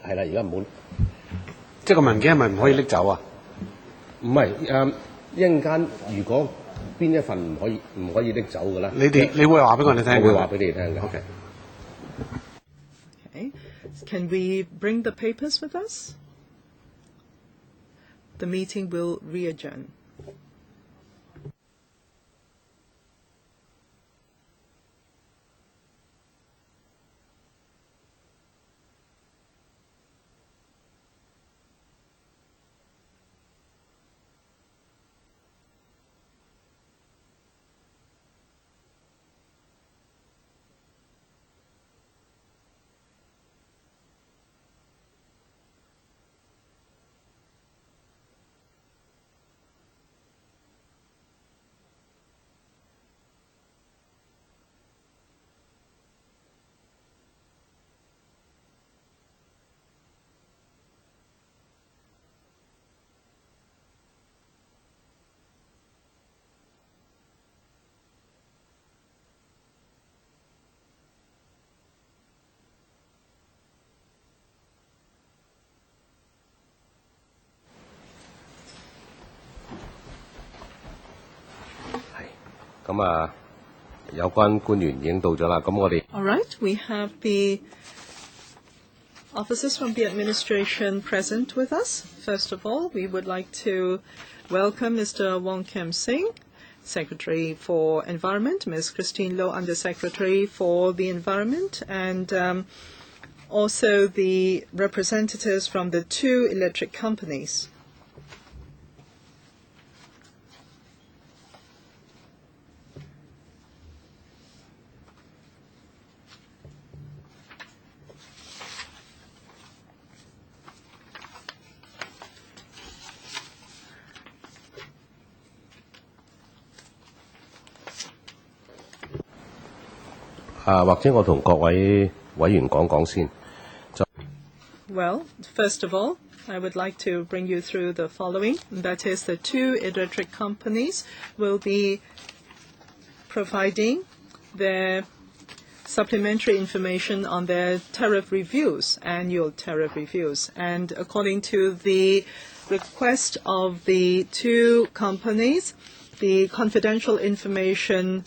係啦，而家唔好。即係個文件係咪唔可以拎走啊？唔係一陣間如果邊一份唔可以拎走嘅咧？你會話俾我哋聽？我會話俾你哋聽嘅。OK. Okay. Can we bring the papers with us? The meeting will re-adjourn.有關官員已經到咗啦，咁我哋 All right, we have the officers from the administration present with us. First of all, we would like to welcome Mr. Wong Kim Sing, Secretary for Environment, Ms. Christine Low, Undersecretary for the Environment, and also the representatives from the two electric companies. Well, first of all, I would like to bring you through the following. That is, the two electric companies will be providing their supplementary information on their tariff reviews, annual tariff reviews. And according to the request of the two companies, the confidential information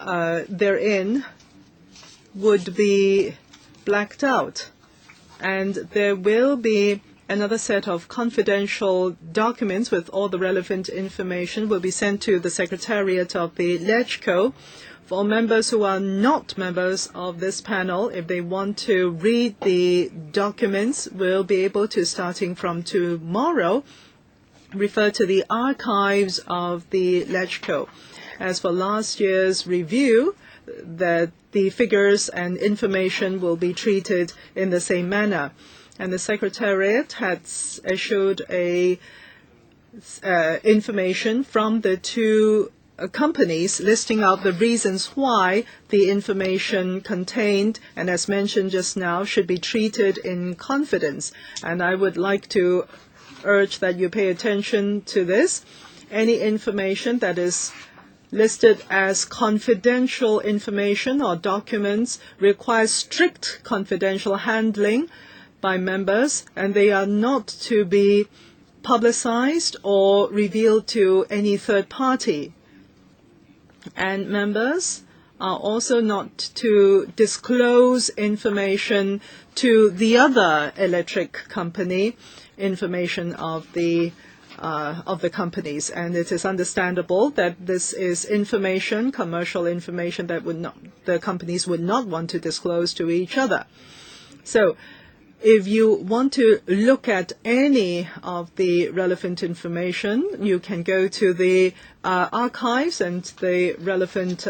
therein would be blacked out. And there will be another set of confidential documents with all the relevant information will be sent to the Secretariat of the LegCo. For members who are not members of this panel, if they want to read the documents, will be able to, starting from tomorrow, refer to the archives of the LegCo. As for last year's review, that the figures and information will be treated in the same manner. And the Secretariat has issued information from the two companies listing out the reasons why the information contained and as mentioned just now should be treated in confidence. And I would like to urge that you pay attention to this. Any information that is listed as confidential information or documents requires strict confidential handling by members, and they are not to be publicized or revealed to any third party. And members are also not to disclose information to the other electric company, information of the companies. And it is understandable that this is information, commercial information, that the companies would not want to disclose to each other. So if you want to look at any of the relevant information, you can go to the archives and the relevant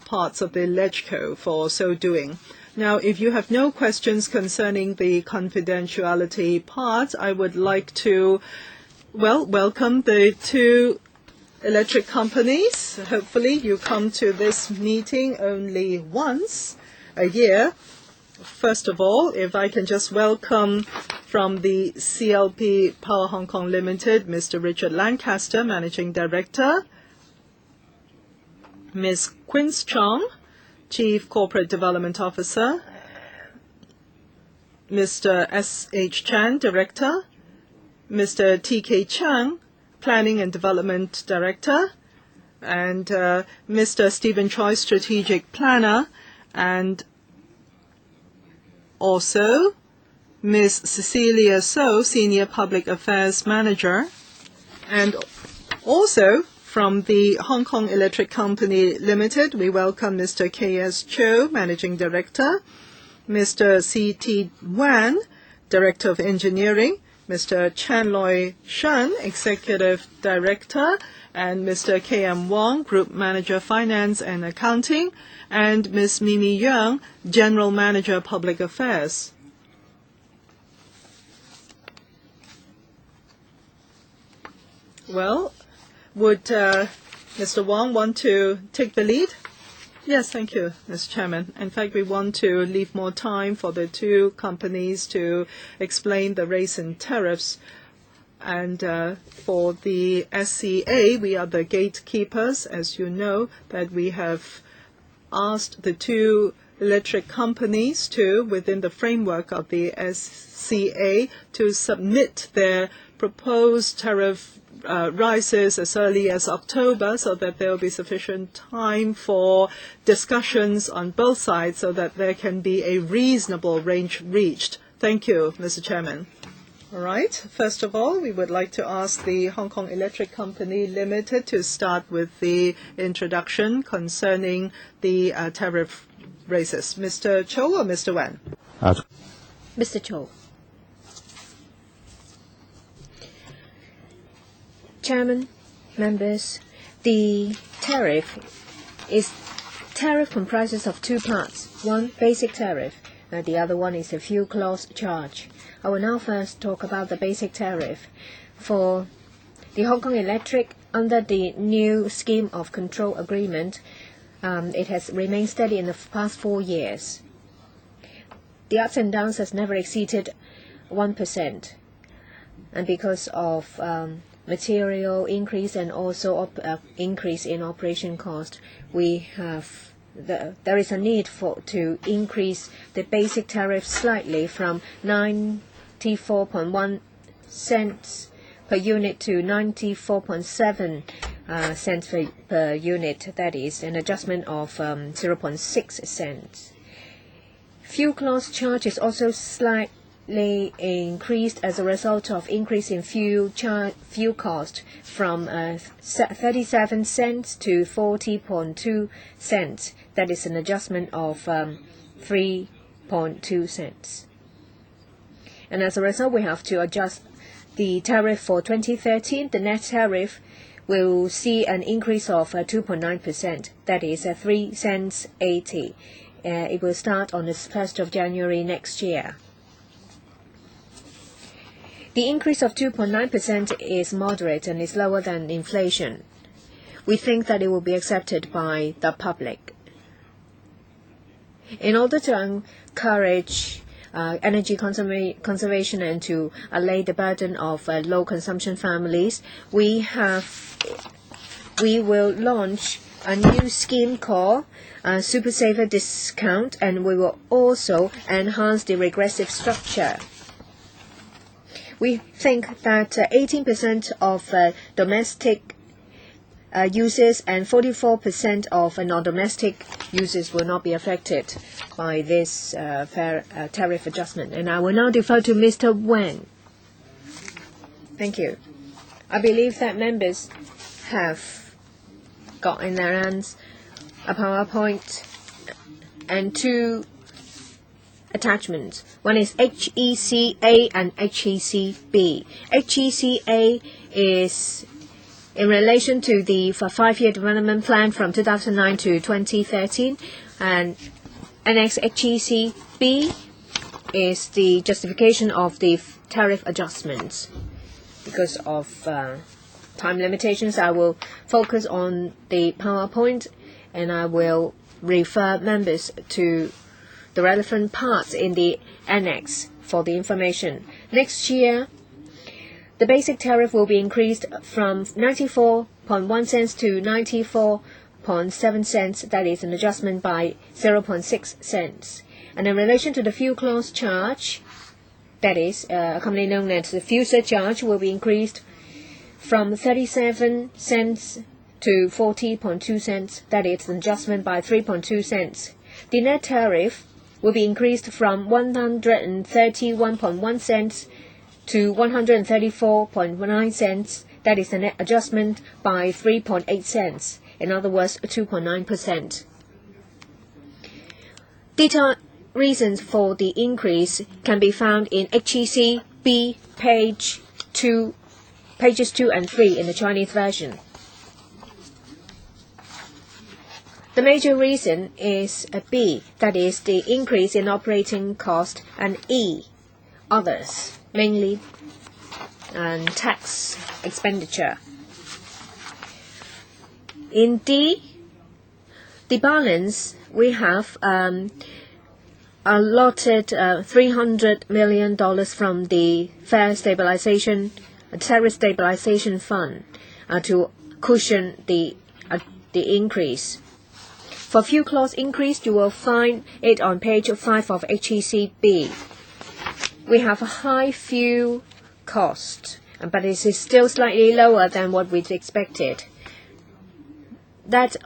parts of the LegCo for so doing. Now, if you have no questions concerning the confidentiality part, I would like to welcome the two electric companies. Hopefully you come to this meeting only once a year. First of all, if I can just welcome from the CLP Power Hong Kong Limited, Mr. Richard Lancaster, Managing Director, Ms. Quince Chong, Chief Corporate Development Officer, Mr. S.H. Chan, Director, Mr. T.K. Chang, Planning and Development Director, and Mr. Stephen Choi, Strategic Planner, and also Ms. Cecilia So, Senior Public Affairs Manager, and also from the Hong Kong Electric Company Limited, we welcome Mr. K.S. Cho, Managing Director, Mr. C.T. Wan, Director of Engineering, Mr. Chan Loi Shan, Executive Director, and Mr. K.M. Wong, Group Manager Finance and Accounting, and Ms. Mimi Young, General Manager Public Affairs. Well, would Mr. Wong want to take the lead? Yes, thank you, Mr. Chairman. In fact, we want to leave more time for the two companies to explain the raise in tariffs. And for the SCA, we are the gatekeepers, as you know, that we have asked the two electric companies to, within the framework of the SCA, to submit their proposed tariff rises as early as October, so that there will be sufficient time for discussions on both sides so that there can be a reasonable range reached. Thank you, Mr. Chairman. All right. First of all, we would like to ask the Hong Kong Electric Company Limited to start with the introduction concerning the tariff raises. Mr. Cho or Mr. Wan? Mr. Cho. Chairman, members, the tariff comprises of two parts. One, basic tariff. The other one is a fuel clause charge. I will now first talk about the basic tariff. For the Hong Kong Electric, under the new scheme of control agreement, it has remained steady in the past 4 years. The ups and downs has never exceeded 1%. And because of material increase and also increase in operation cost, there is a need to increase the basic tariff slightly from 94.1 cents per unit to 94.7 cents per unit. That is an adjustment of 0.6 cents. Fuel clause charge is also slightly increased as a result of increase in fuel cost from 37 cents to 40.2 cents. That is an adjustment of 3.2 cents. And as a result, we have to adjust the tariff for 2013. The net tariff will see an increase of 2.9%. That is 3 cents 80. It will start on the 1st of January next year. The increase of 2.9% is moderate and is lower than inflation. We think that it will be accepted by the public. In order to encourage energy conservation and to allay the burden of low consumption families, we will launch a new scheme called Super Saver Discount, and we will also enhance the regressive structure. We think that 18% of domestic users and 44% of non-domestic users will not be affected by this tariff adjustment. And I will now defer to Mr. Wang. Thank you. I believe that members have got in their hands a PowerPoint and two attachments. One is HECA and HECB. HECA is in relation to the 5-year development plan from 2009 to 2013, and annex HECB is the justification of the tariff adjustments. Because of time limitations, I will focus on the PowerPoint, and I will refer members to the relevant parts in the annex for the information. Next year, the basic tariff will be increased from 94.1 cents to 94.7 cents. That is an adjustment by 0.6 cents. And in relation to the fuel clause charge, that is, a company known as the fuel surcharge will be increased from 37 cents to 40.2 cents. That is an adjustment by 3.2 cents. The net tariff will be increased from 131.1 cents to 134.9 cents. That is a net adjustment by 3.8 cents. In other words, 2.9%. Detailed reasons for the increase can be found in HEC B pages 2 and 3 in the Chinese version. The major reason is B, that is the increase in operating cost, and E, others, mainly and tax expenditure. In D, the balance we have allotted $300 million from the tariff stabilization fund to cushion the increase. For fuel clause increase, you will find it on page 5 of HECB. We have a high fuel cost, but it is still slightly lower than what we expected. That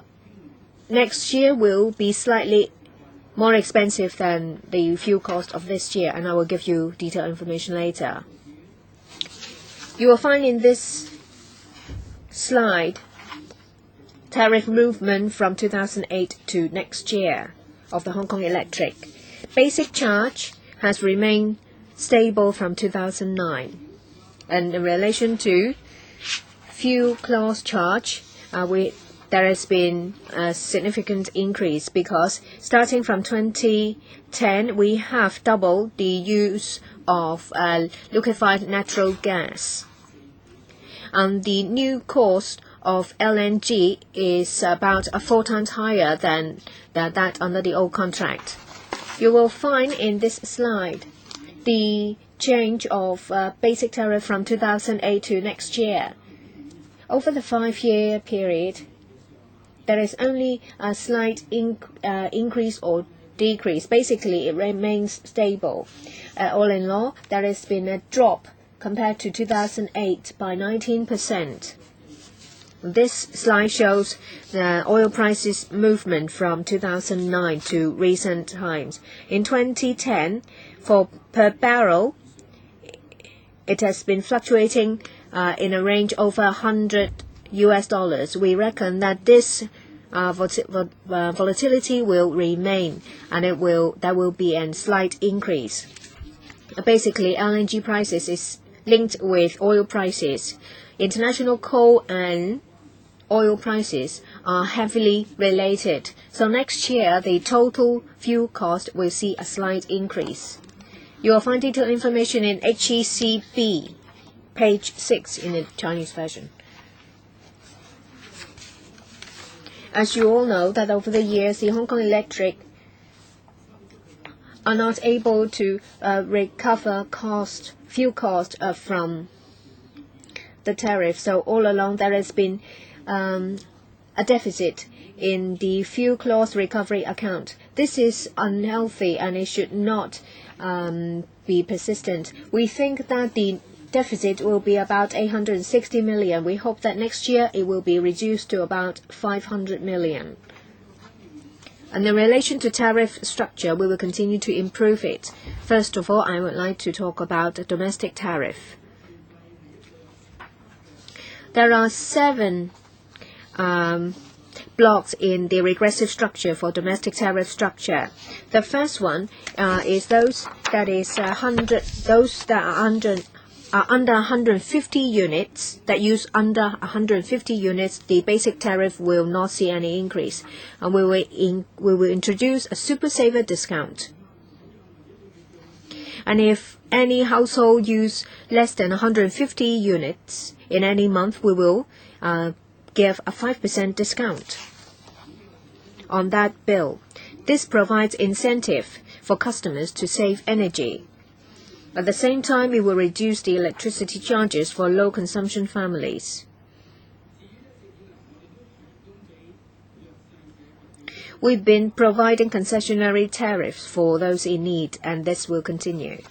next year will be slightly more expensive than the fuel cost of this year, and I will give you detailed information later. You will find in this slide tariff movement from 2008 to next year of the Hong Kong Electric. Basic charge has remained stable from 2009. And in relation to fuel clause charge, there has been a significant increase because starting from 2010, we have doubled the use of liquefied natural gas. And the new cost of LNG is about 4 times higher than that under the old contract. You will find in this slide the change of basic tariff from 2008 to next year. Over the 5-year period, there is only a slight increase or decrease. Basically, it remains stable. All in all, there has been a drop compared to 2008 by 19%. This slide shows the oil prices movement from 2009 to recent times. In 2010, per barrel, it has been fluctuating in a range over $100. We reckon that this volatility will remain, and there will be a slight increase. Basically, LNG prices is linked with oil prices. International coal and oil prices are heavily related. So next year, the total fuel cost will see a slight increase. You will find detailed information in HECB, page 6 in the Chinese version. As you all know, that over the years, the Hong Kong Electric are not able to recover fuel cost from the tariff. So all along, there has been a deficit in the fuel clause recovery account. This is unhealthy, and it should not be persistent. We think that the deficit will be about 860 million. We hope that next year it will be reduced to about 500 million. And in relation to tariff structure, we will continue to improve it. First of all, I would like to talk about the domestic tariff. There are 7 blocks in the regressive structure for domestic tariff structure. The first one is those that are under 150 units, that use under 150 units, the basic tariff will not see any increase. And we will introduce a super saver discount. And if any household use less than 150 units in any month, we will give a 5% discount on that bill. This provides incentive for customers to save energy. At the same time, it will reduce the electricity charges for low-consumption families. We've been providing concessionary tariffs for those in need, and this will continue.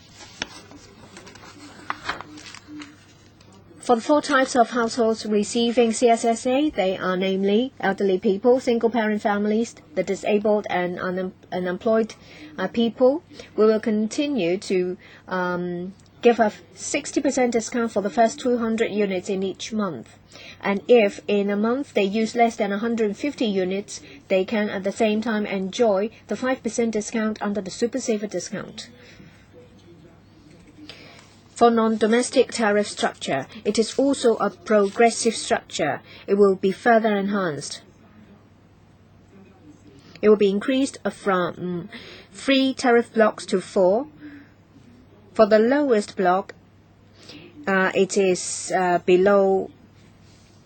For the 4 types of households receiving CSSA, they are namely elderly people, single-parent families, the disabled and unemployed people. We will continue to give a 60% discount for the first 200 units in each month. And if in a month they use less than 150 units, they can at the same time enjoy the 5% discount under the Super Saver discount. For non-domestic tariff structure, it is also a progressive structure. It will be further enhanced. It will be increased from 3 tariff blocks to 4. For the lowest block, it is below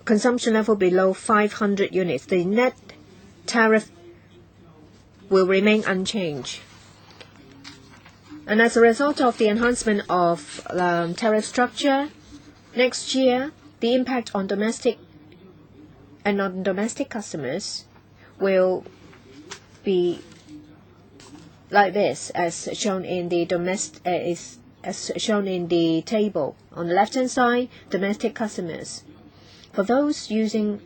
consumption level below 500 units. The net tariff will remain unchanged. And as a result of the enhancement of tariff structure, next year, the impact on domestic and non-domestic customers will be like this, as shown in the as shown in the table. On the left-hand side, domestic customers. For those using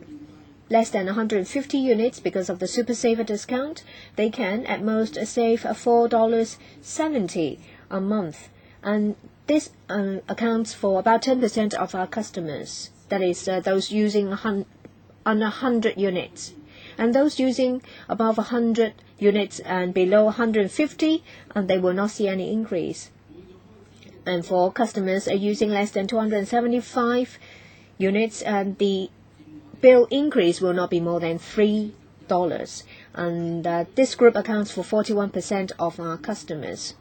less than 150 units because of the Super Saver discount, they can at most save $4.70 a month. And this accounts for about 10% of our customers. That is, those using under 100 units. And those using above 100 units and below 150, they will not see any increase. And for customers using less than 275 units, the bill increase will not be more than $3. And this group accounts for 41% of our customers.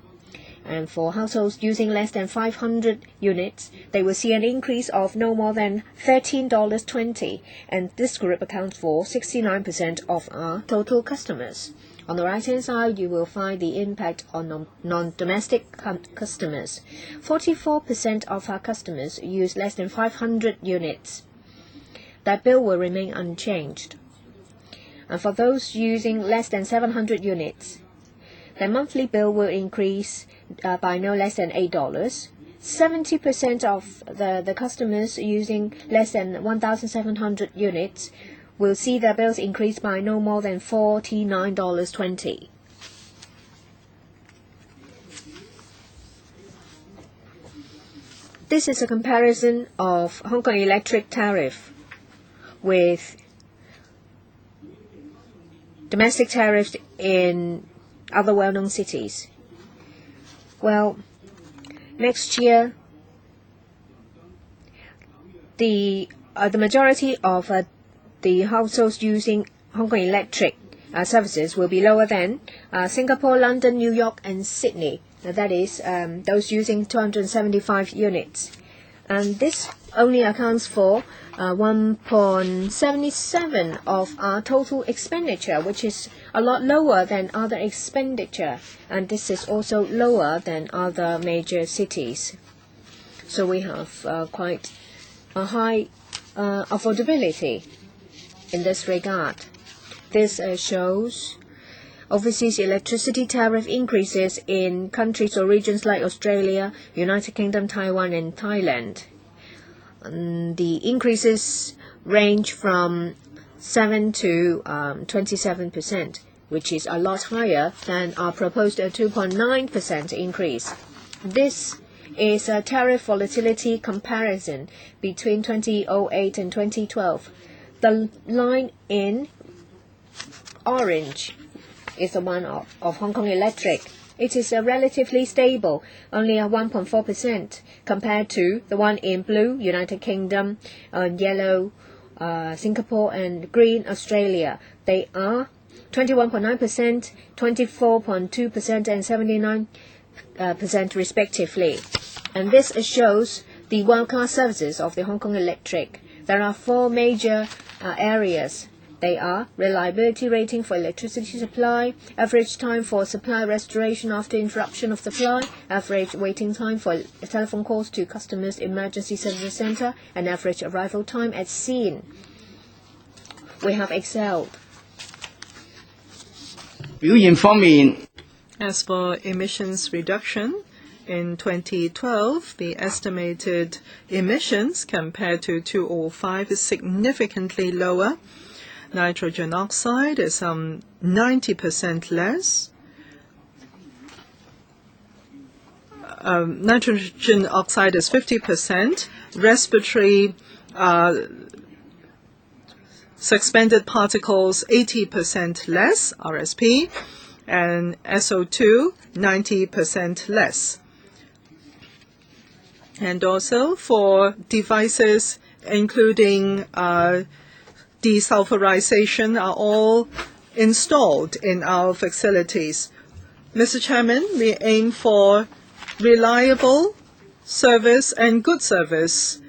And for households using less than 500 units, they will see an increase of no more than $13.20. And this group accounts for 69% of our total customers. On the right-hand side, you will find the impact on non-domestic customers. 44% of our customers use less than 500 units. That bill will remain unchanged. And for those using less than 700 units, their monthly bill will increase by no less than $8. 70% of the customers using less than 1,700 units will see their bills increase by no more than $49.20. This is a comparison of Hong Kong electric tariff with domestic tariffs in other well-known cities. Well, next year, the majority of the households using Hong Kong electric services will be lower than Singapore, London, New York, and Sydney. That is, those using 275 units. And this only accounts for 1.77 of our total expenditure, which is a lot lower than other expenditure. And this is also lower than other major cities. So we have quite a high affordability in this regard. This shows overseas electricity tariff increases in countries or regions like Australia, United Kingdom, Taiwan, and Thailand. The increases range from 7 to 27%, which is a lot higher than our proposed 2.9% increase. This is a tariff volatility comparison between 2008 and 2012. The line in orange is the one of Hong Kong Electric. It is relatively stable, only at 1.4%, compared to the one in blue, United Kingdom, yellow, Singapore, and green, Australia. They are 21.9%, 24.2%, and 79% respectively. And this shows the world-class services of the Hong Kong Electric. There are 4 major areas. They are reliability rating for electricity supply, average time for supply restoration after interruption of supply, average waiting time for telephone calls to customers' emergency service center, and average arrival time at scene. We have excelled. 表現方面， As for emissions reduction, in 2012, the estimated emissions compared to 2005 is significantly lower. Nitrogen oxide is 90% less. Nitrogen oxide is 50%. Respiratory suspended particles 80% less, RSP, and SO2 90% less. And also for devices including desulfurization are all installed in our facilities. Mr. Chairman, we aim for reliable service and good service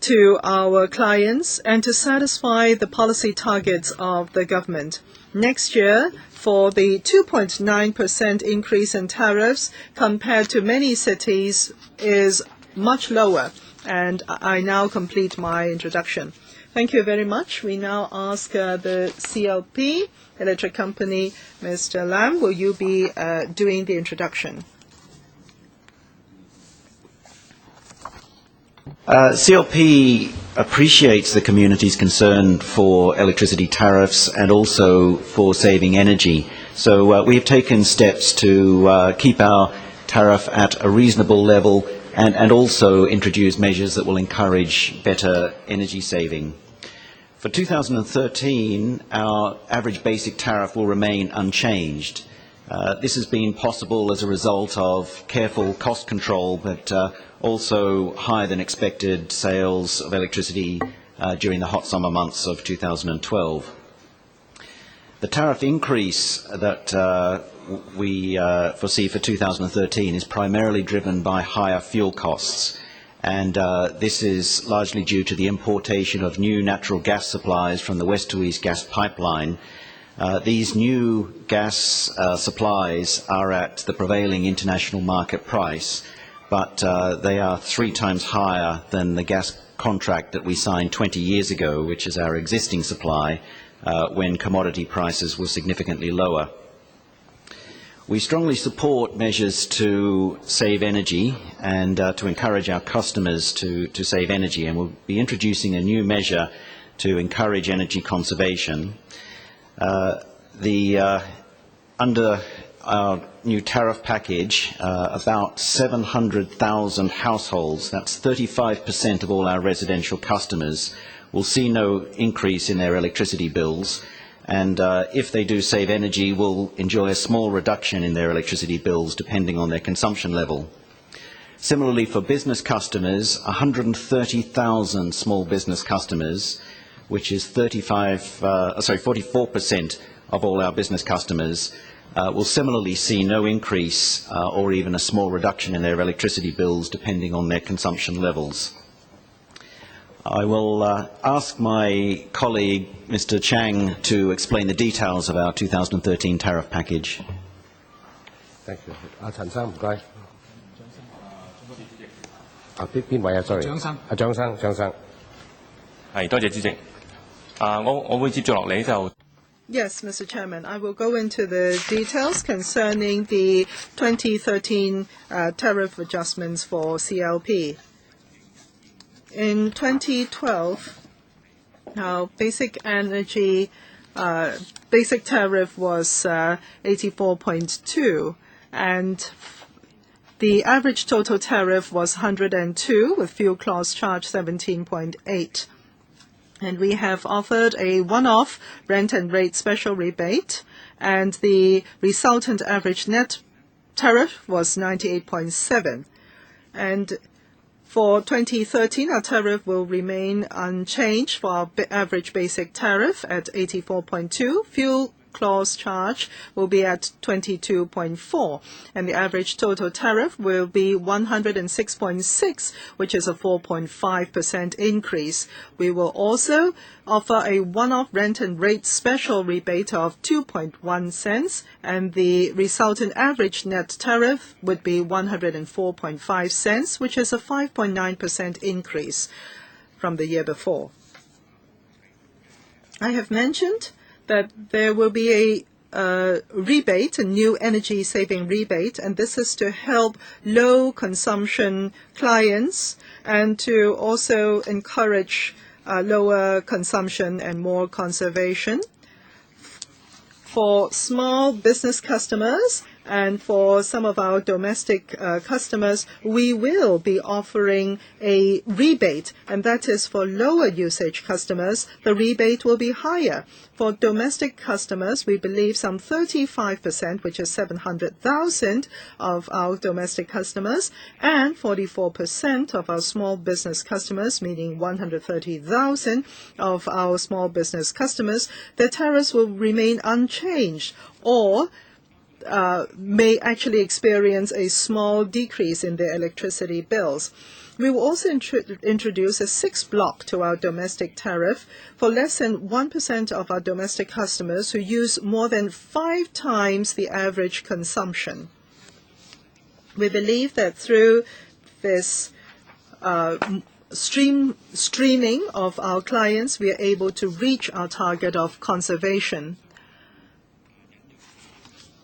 to our clients and to satisfy the policy targets of the government. Next year, for the 2.9% increase in tariffs compared to many cities is much lower. And I now complete my introduction. Thank you very much. We now ask the CLP Electric Company, Mr. Lam, will you be doing the introduction? CLP appreciates the community's concern for electricity tariffs and also for saving energy. So we have taken steps to keep our tariff at a reasonable level and also introduce measures that will encourage better energy saving. For 2013, our average basic tariff will remain unchanged. This has been possible as a result of careful cost control, but also higher than expected sales of electricity during the hot summer months of 2012. The tariff increase that we foresee for 2013 is primarily driven by higher fuel costs, and this is largely due to the importation of new natural gas supplies from the West to East gas pipeline. These new gas supplies are at the prevailing international market price, but they are 3 times higher than the gas contract that we signed 20 years ago, which is our existing supply, when commodity prices were significantly lower. We strongly support measures to save energy and to encourage our customers to save energy, and we'll be introducing a new measure to encourage energy conservation. Under our new tariff package, about 700,000 households, that's 35% of all our residential customers, will see no increase in their electricity bills, and if they do save energy, will enjoy a small reduction in their electricity bills depending on their consumption level. Similarly, for business customers, 130,000 small business customers, which is 44% of all our business customers, will similarly see no increase or even a small reduction in their electricity bills depending on their consumption levels. I will ask my colleague, Mr. Chang, to explain the details of our 2013 tariff package. Thank you. 陳生唔該。邊位啊 ？Sorry。張生。張生。係，多謝主席。我會接住落嚟就。Yes, Mr. Chairman, I will go into the details concerning the 2013 tariff adjustments for CLP. In 2012, our basic energy basic tariff was 84.2, and the average total tariff was 102, with fuel clause charge 17.8. And we have offered a one-off rent and rate special rebate, and the resultant average net tariff was 98.7. And for 2013, our tariff will remain unchanged for our average basic tariff at 84.2. Fuel clause charge will be at 22.4, and the average total tariff will be 106.6, which is a 4.5% increase. We will also offer a one-off rent and rate special rebate of 2.1 cents, and the resultant average net tariff would be 104.5 cents, which is a 5.9% increase from the year before. I have mentioned that there will be a rebate, a new energy saving rebate, and this is to help low consumption clients and to also encourage lower consumption and more conservation. For small business customers and for some of our domestic customers, we will be offering a rebate, and that is for lower usage customers, the rebate will be higher. For domestic customers, we believe some 35%, which is 700,000 of our domestic customers, and 44% of our small business customers, meaning 130,000 of our small business customers, the tariffs will remain unchanged or may actually experience a small decrease in their electricity bills. We will also introduce a 6th block to our domestic tariff for less than 1% of our domestic customers who use more than 5 times the average consumption. We believe that through this streaming of our clients, we are able to reach our target of conservation.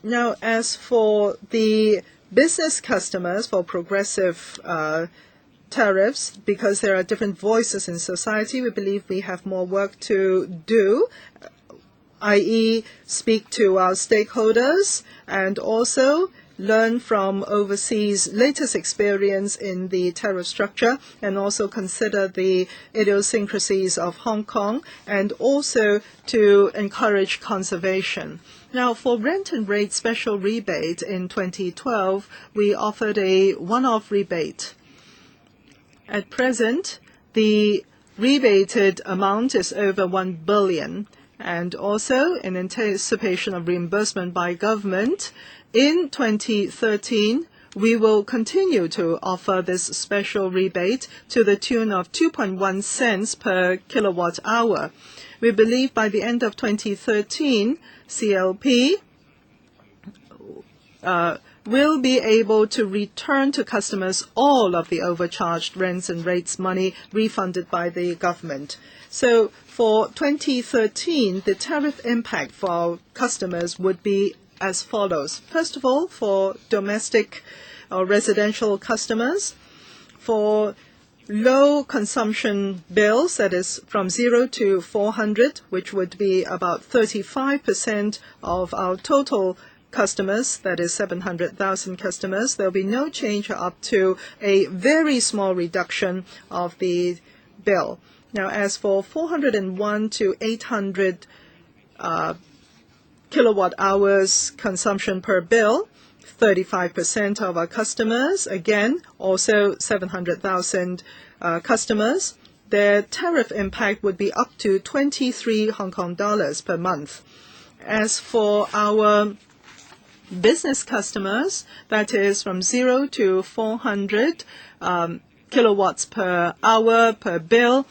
Now, as for the business customers for progressive tariffs, because there are different voices in society, we believe we have more work to do, i.e. speak to our stakeholders and also learn from overseas latest experience in the tariff structure and also consider the idiosyncrasies of Hong Kong and also to encourage conservation. Now, for rent and rate special rebate in 2012, we offered a one-off rebate. At present, the rebated amount is over 1 billion, and also in anticipation of reimbursement by government, in 2013, we will continue to offer this special rebate to the tune of 2.1 cents per kilowatt hour. We believe by the end of 2013, CLP will be able to return to customers all of the overcharged rents and rates money refunded by the government. So for 2013, the tariff impact for our customers would be as follows. First of all, for domestic or residential customers, for low consumption bills, that is from 0 to 400, which would be about 35% of our total customers, that is 700,000 customers, there will be no change up to a very small reduction of the bill. Now, as for 401 to 800 kilowatt hours consumption per bill, 35% of our customers, again, also 700,000 customers, their tariff impact would be up to 23 Hong Kong dollars per month. As for our business customers, that is from 0 to 400 kilowatts per hour per bill,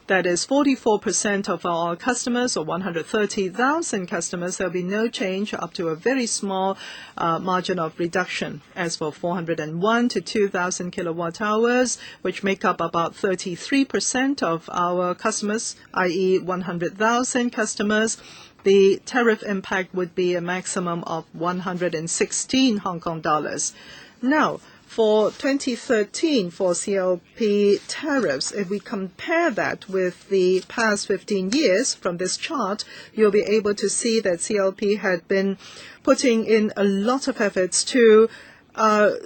that is 44% of our customers, or 130,000 customers. There will be no change up to a very small margin of reduction. As for 401 to 2,000 kilowatt hours, which make up about 33% of our customers, i.e. 100,000 customers, the tariff impact would be a maximum of 116 Hong Kong dollars. Now, for 2013, for CLP tariffs, if we compare that with the past 15 years from this chart, you'll be able to see that CLP had been putting in a lot of efforts to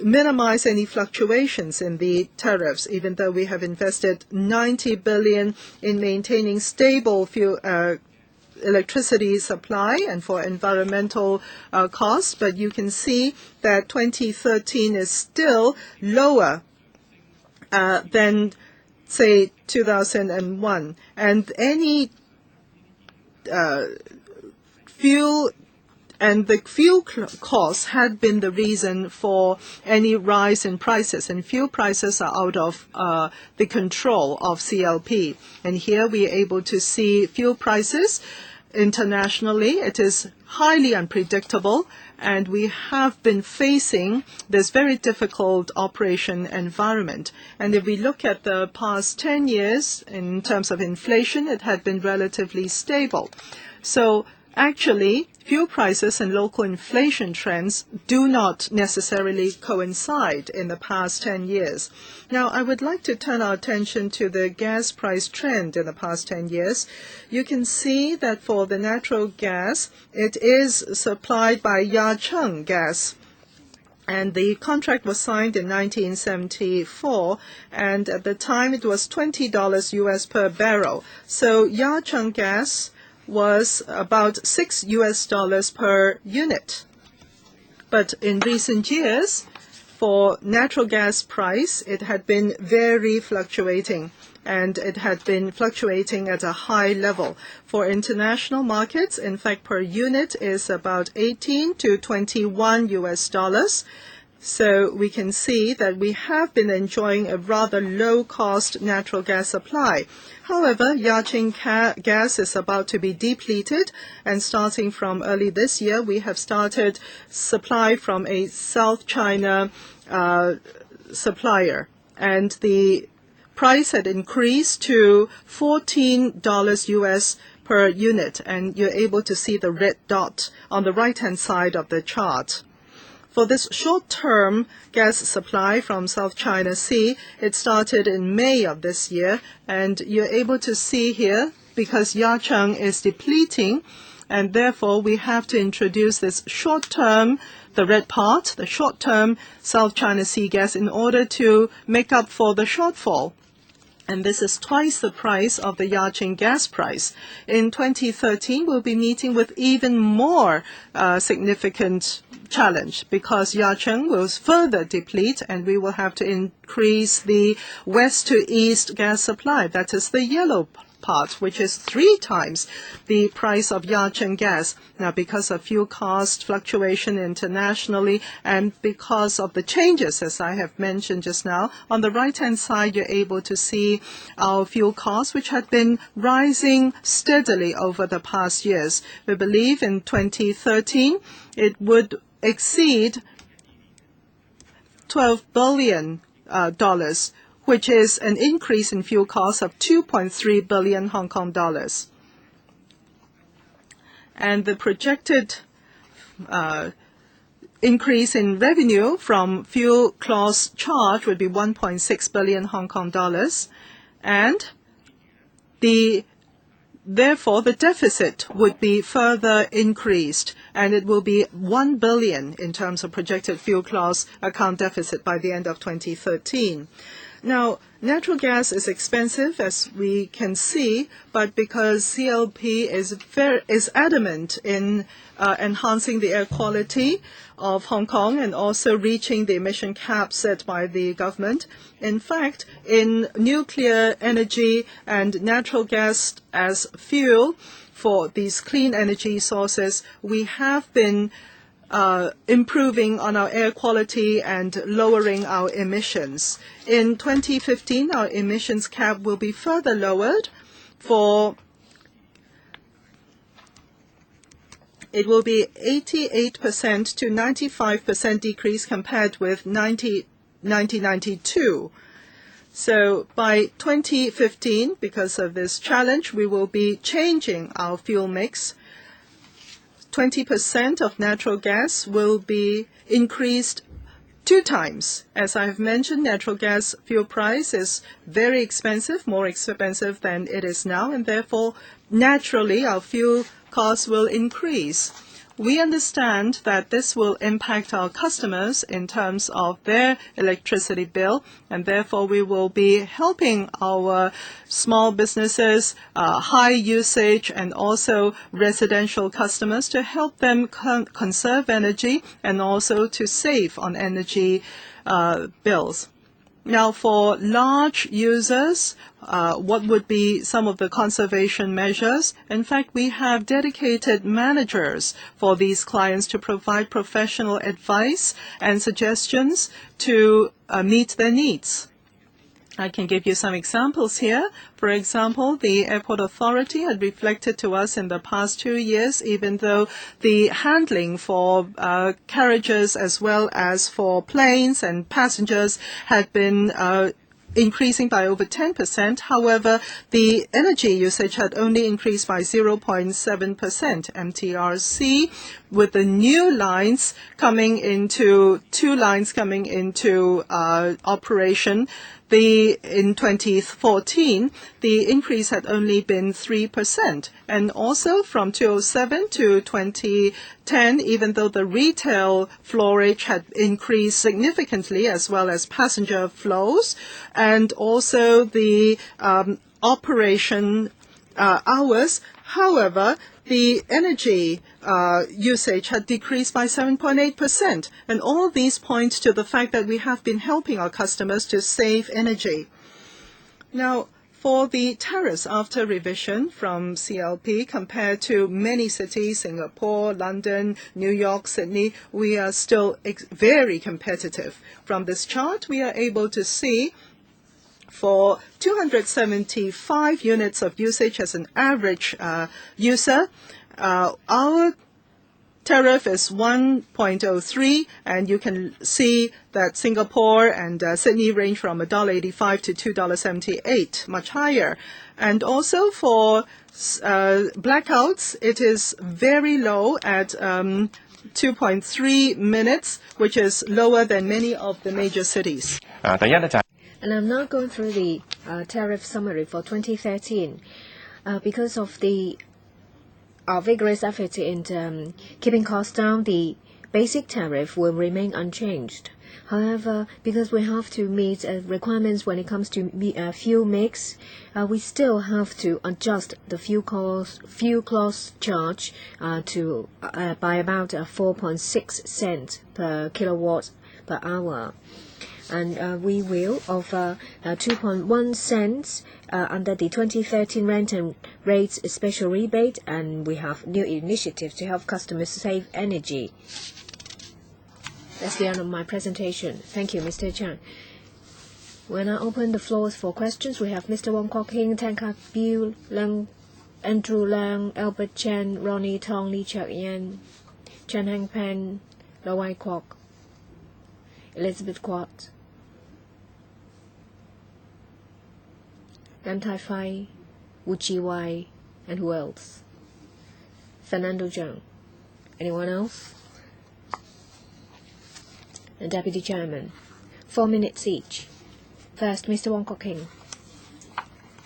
minimize any fluctuations in the tariffs, even though we have invested 90 billion in maintaining stable electricity supply and for environmental costs, but you can see that 2013 is still lower than, say, 2001. And any fuel and the fuel costs had been the reason for any rise in prices, and fuel prices are out of the control of CLP. And here we are able to see fuel prices internationally. It is highly unpredictable, and we have been facing this very difficult operation environment. And if we look at the past 10 years in terms of inflation, it had been relatively stable. So actually, fuel prices and local inflation trends do not necessarily coincide in the past 10 years. Now, I would like to turn our attention to the gas price trend in the past 10 years. You can see that for the natural gas, it is supplied by Yacheng Gas. And the contract was signed in 1974, and at the time it was $20 US per barrel. So Yacheng Gas was about $6 per unit. But in recent years, for natural gas price, it had been very fluctuating, and it had been fluctuating at a high level. For international markets, in fact, per unit is about 18 to 21 US dollars. So we can see that we have been enjoying a rather low-cost natural gas supply. However, Yacheng gas is about to be depleted, and starting from early this year, we have started supply from a South China supplier, and the price had increased to $14 US per unit, and you're able to see the red dot on the right-hand side of the chart. For this short-term gas supply from South China Sea, it started in May of this year, and you're able to see here, because Yacheng is depleting, and therefore we have to introduce this short-term, the red part, the short-term South China Sea gas in order to make up for the shortfall. And this is twice the price of the Yacheng gas price. In 2013, we'll be meeting with even more significant challenge, because Yacheng will further deplete, and we will have to increase the west to east gas supply. That is the yellow part, which is 3 times the price of Yacheng gas. Now, because of fuel cost fluctuation internationally, and because of the changes, as I have mentioned just now, on the right-hand side, you're able to see our fuel costs, which had been rising steadily over the past years. We believe in 2013, it would exceed $12 billion, which is an increase in fuel costs of 2.3 billion Hong Kong dollars. And the projected increase in revenue from fuel clause charge would be 1.6 billion Hong Kong dollars. And therefore, the deficit would be further increased, and it will be 1 billion in terms of projected fuel clause account deficit by the end of 2013. Now, natural gas is expensive, as we can see, but because CLP is adamant in enhancing the air quality of Hong Kong and also reaching the emission cap set by the government. In fact, in nuclear energy and natural gas as fuel for these clean energy sources, we have been improving on our air quality and lowering our emissions. In 2015, our emissions cap will be further lowered it will be 88% to 95% decrease compared with 1992. So by 2015, because of this challenge, we will be changing our fuel mix. 20% of natural gas will be increased 2 times. As I have mentioned, natural gas fuel price is very expensive, more expensive than it is now, and therefore, naturally, our fuel costs will increase. We understand that this will impact our customers in terms of their electricity bill, and therefore we will be helping our small businesses, high usage, and also residential customers to help them conserve energy and also to save on energy bills. Now, for large users, what would be some of the conservation measures? In fact, we have dedicated managers for these clients to provide professional advice and suggestions to meet their needs. I can give you some examples here. For example, the airport authority had reflected to us in the past 2 years, even though the handling for carriages as well as for planes and passengers had been increasing by over 10%. However, the energy usage had only increased by 0.7%. MTRC, with the new lines coming into, two lines coming into operation, in 2014, the increase had only been 3%. And also from 2007 to 2010, even though the retail flowage had increased significantly, as well as passenger flows, and also the operation hours, however, the energy usage had decreased by 7.8%. And all these point to the fact that we have been helping our customers to save energy. Now, for the tariffs after revision from CLP, compared to many cities, Singapore, London, New York, Sydney, we are still very competitive. From this chart, we are able to see for 275 units of usage as an average user, our tariff is 1.03, and you can see that Singapore and Sydney range from $1.85 to $2.78, much higher. And also for blackouts, it is very low at 2.3 minutes, which is lower than many of the major cities. And I'm now going through the tariff summary for 2013. Because of our vigorous effort in keeping costs down, the basic tariff will remain unchanged. However, because we have to meet requirements when it comes to fuel mix, we still have to adjust the fuel cost charge by about 4.6 cents per kilowatt per hour. And we will offer 2.1 cents under the 2013 rent and rates special rebate, and we have new initiatives to help customers save energy. That's the end of my presentation. Thank you, Mr. Chan. When I open the floors for questions, we have Mr. Wong Kok Hing, Tan Kak Biu, Andrew Lang, Albert Chen, Ronnie Tong, Lee Chak Yen, Chen Hang Pen, Lo Wai Kwok, Elizabeth Quat, Lam Tai Fai, Wu Chi Wai, and who else? Fernando Zhang. Anyone else? And Deputy Chairman. 4 minutes each. First, Mr. Wong Kok Hing.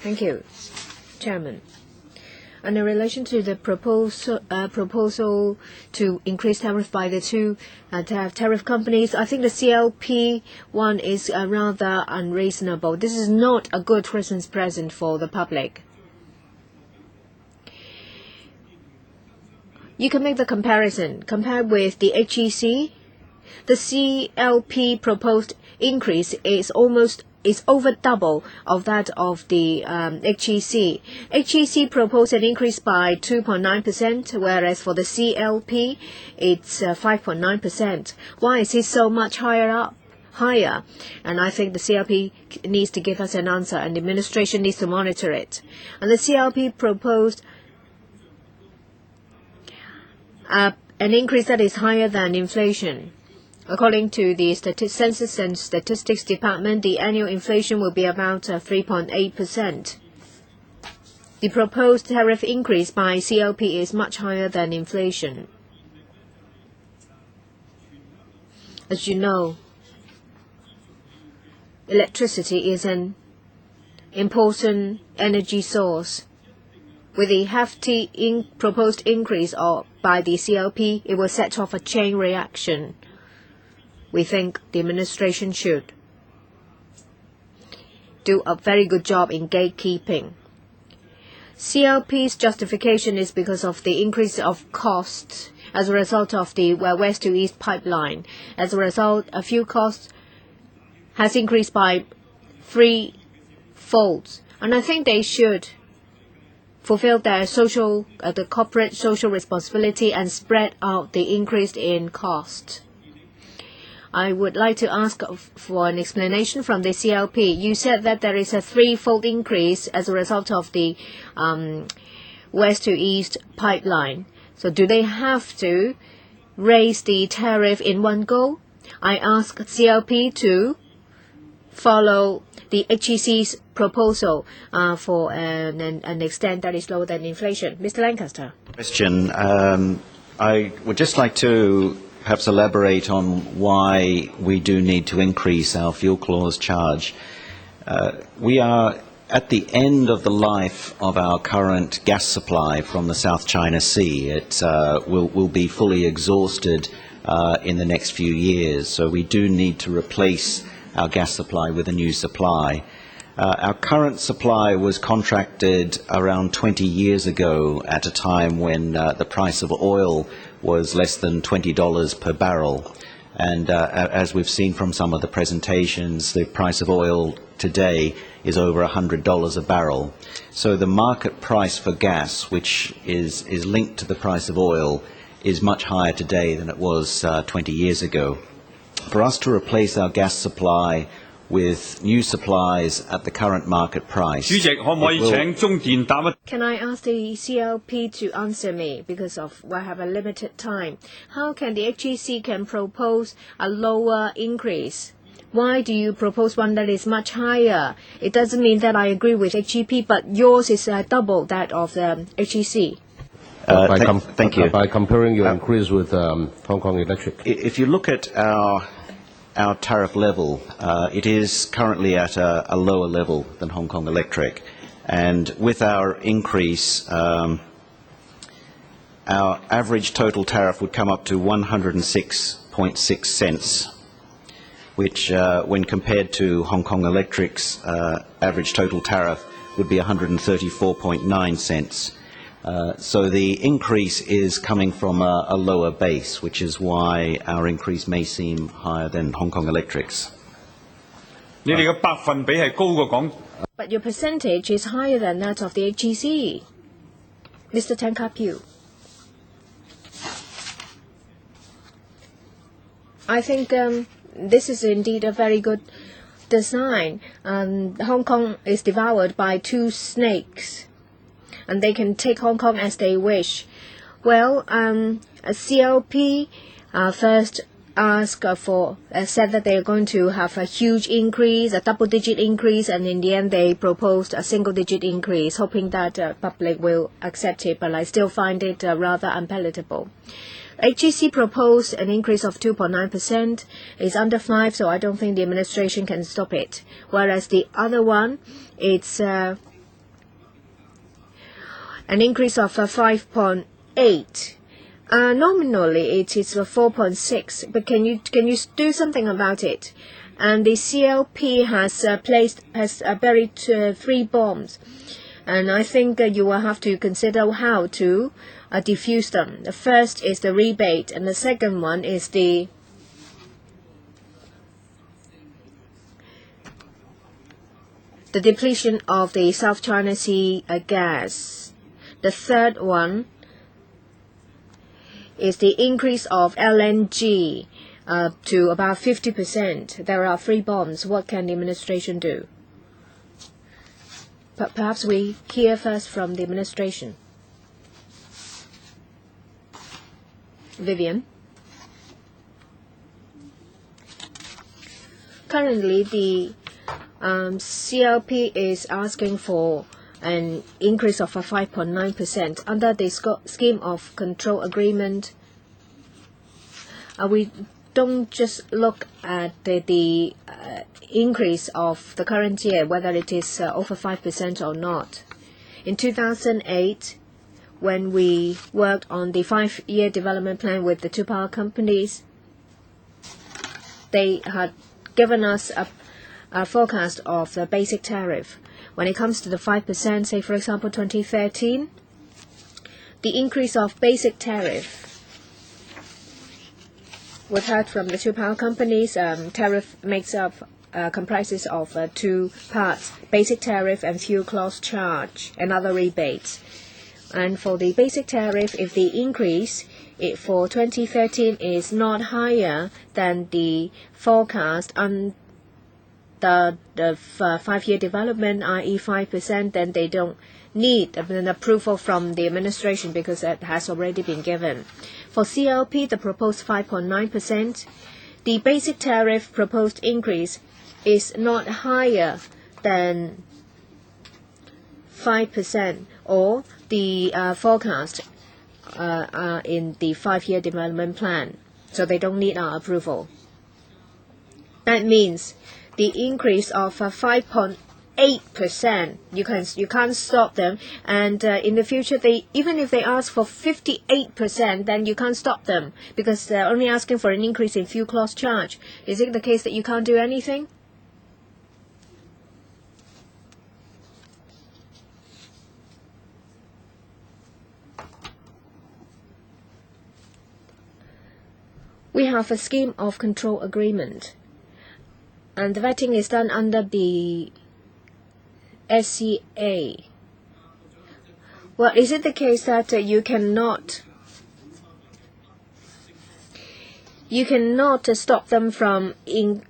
Thank you, Chairman. And in relation to the proposal to increase tariff by the two tariff companies, I think the CLP one is rather unreasonable. This is not a good Christmas present for the public. You can make the comparison. Compared with the HEC, the CLP proposed increase is over double of that of the HEC. HEC proposed an increase by 2.9%, whereas for the CLP, it's 5.9%. Why is it so much higher? And I think the CLP needs to give us an answer, and the administration needs to monitor it. And the CLP proposed an increase that is higher than inflation. According to the Census and Statistics Department, the annual inflation will be about 3.8%. The proposed tariff increase by CLP is much higher than inflation. As you know, electricity is an important energy source. With the hefty proposed increase by the CLP, it will set off a chain reaction. We think the administration should do a very good job in gatekeeping. CLP's justification is because of the increase of costs as a result of the west to east pipeline. As a result, a fuel cost has increased by 3-fold. And I think they should fulfill their the corporate social responsibility and spread out the increase in cost. I would like to ask for an explanation from the CLP. You said that there is a 3-fold increase as a result of the west to east pipeline. So do they have to raise the tariff in one go? I ask CLP to follow the HEC's proposal for an extent that is lower than inflation? Mr. Lancaster. Question. I would just like to perhaps elaborate on why we do need to increase our fuel clause charge. We are at the end of the life of our current gas supply from the South China Sea. It will be fully exhausted in the next few years, so we do need to replace our gas supply with a new supply. Our current supply was contracted around 20 years ago at a time when the price of oil was less than $20 per barrel. And as we've seen from some of the presentations, the price of oil today is over $100 a barrel. So the market price for gas, which is linked to the price of oil, is much higher today than it was 20 years ago. For us to replace our gas supply with new supplies at the current market price, Can I ask the CLP to answer me because I have a limited time? How can the HEC can propose a lower increase? Why do you propose one that is much higher? It doesn't mean that I agree with HEP, but yours is double that of the HEC. Thank you. By comparing your increase with Hong Kong Electric. If you look at our tariff level, it is currently at a lower level than Hong Kong Electric. And with our increase, our average total tariff would come up to 106.6 cents, which, when compared to Hong Kong Electric's average total tariff, would be 134.9 cents. So the increase is coming from a lower base, which is why our increase may seem higher than Hong Kong Electric's. But your percentage is higher than that of the HEC. Mr. Tan Kah Pew. I think this is indeed a very good design. Hong Kong is devoured by two snakes, and they can take Hong Kong as they wish. Well, a CLP first said that they are going to have a huge increase, a double-digit increase, and in the end they proposed a single-digit increase, hoping that public will accept it, but I still find it rather unpalatable. HEC proposed an increase of 2.9%. It's under 5, so I don't think the administration can stop it. Whereas the other one, it's an increase of 5.8. Nominally, it is 4.6, but can you do something about it? And the CLP has buried 3 bombs, and I think you will have to consider how to diffuse them. The first is the rebate, and the second one is the depletion of the South China Sea gas. The third one is the increase of LNG to about 50%. There are 3 bombs. What can the administration do? Perhaps we hear first from the administration. Vivian. Currently, the CLP is asking for an increase of 5.9%. Under the scheme of control agreement, we don't just look at the increase of the current year, whether it is over 5% or not. In 2008, when we worked on the 5-year development plan with the 2 power companies, they had given us a forecast of the basic tariff. When it comes to the 5%, say for example 2013, the increase of basic tariff, we've heard from the 2 power companies, tariff comprises of 2 parts, basic tariff and fuel clause charge and other rebates. And for the basic tariff, if the increase for 2013 is not higher than the forecast on the 5-year development, i.e. 5%, then they don't need an approval from the administration because it has already been given. For CLP, the proposed 5.9%, the basic tariff proposed increase is not higher than 5%, or the forecast are in the 5-year development plan, so they don't need our approval. That means the increase of 5.8%, you can't stop them, and in the future, even if they ask for 58%, then you can't stop them because they're only asking for an increase in fuel cost charge. Is it the case that you can't do anything? We have a scheme of control agreement, and the vetting is done under the SCA. Well, is it the case that you cannot stop them from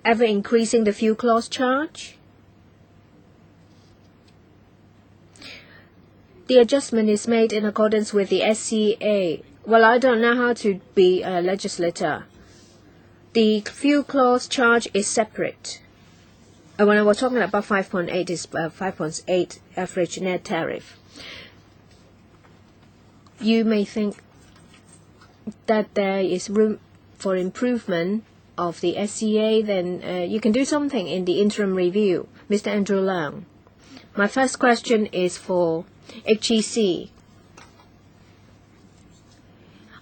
ever increasing the fuel cost charge? The adjustment is made in accordance with the SCA. Well, I don't know how to be a legislator. The fuel cost charge is separate. When I was talking about 5.8, is 5.8 average net tariff. You may think that there is room for improvement of the SCA, then you can do something in the interim review. Mr. Andrew Leung. My first question is for HEC.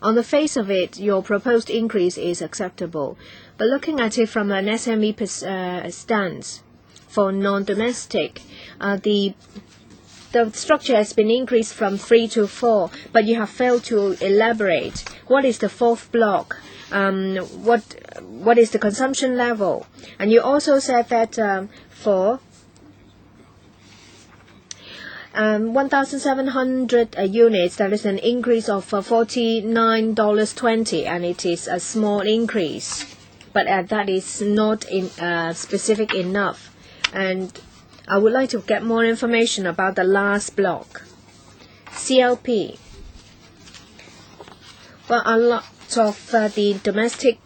On the face of it, your proposed increase is acceptable. But looking at it from an SME stance, for non-domestic, the structure has been increased from 3 to 4, but you have failed to elaborate. What is the fourth block? What is the consumption level? And you also said that for 1,700 units, there is an increase of $49.20, and it is a small increase. But that is not specific enough. And I would like to get more information about the last block. CLP. Well, a lot of the domestic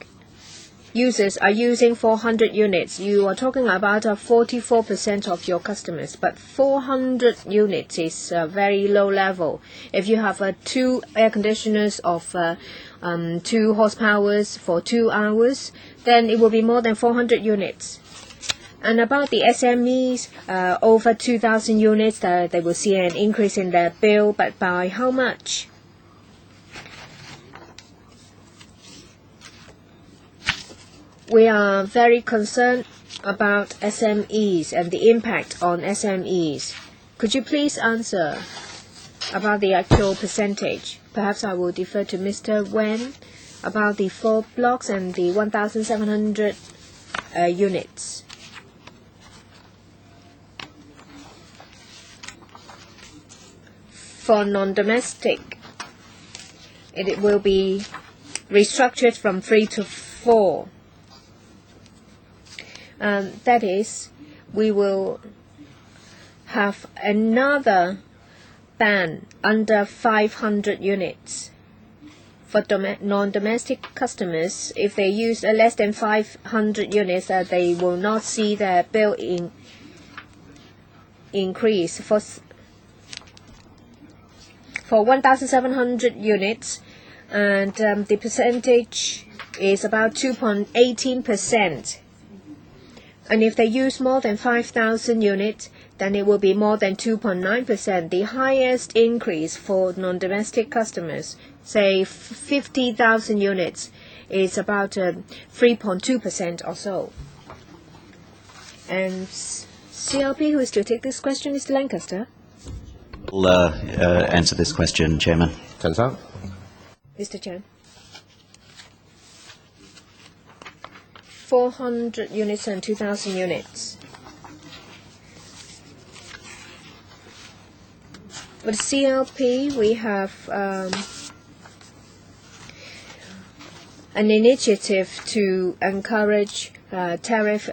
users are using 400 units. You are talking about 44% of your customers, but 400 units is a very low level. If you have 2 air conditioners of 2 horsepower for 2 hours, then it will be more than 400 units. And about the SMEs, over 2,000 units, they will see an increase in their bill, but by how much? We are very concerned about SMEs and the impact on SMEs. Could you please answer about the actual percentage? Perhaps I will defer to Mr. Wen about the 4 blocks and the 1,700 units. For non-domestic, it will be restructured from 3 to 4. That is, we will have another ban under 500 units. For non-domestic customers, if they use less than 500 units, they will not see their bill increase. For 1,700 units, and the percentage is about 2.18%. And if they use more than 5,000 units, then it will be more than 2.9%. The highest increase for non-domestic customers, say 50,000 units, is about 3.2% or so. And CLP, who is to take this question, Mr. Lancaster. I'll answer this question, Chairman. Chen Sang. Mr. Chen. 400 units and 2,000 units. With CLP, we have an initiative to encourage tariff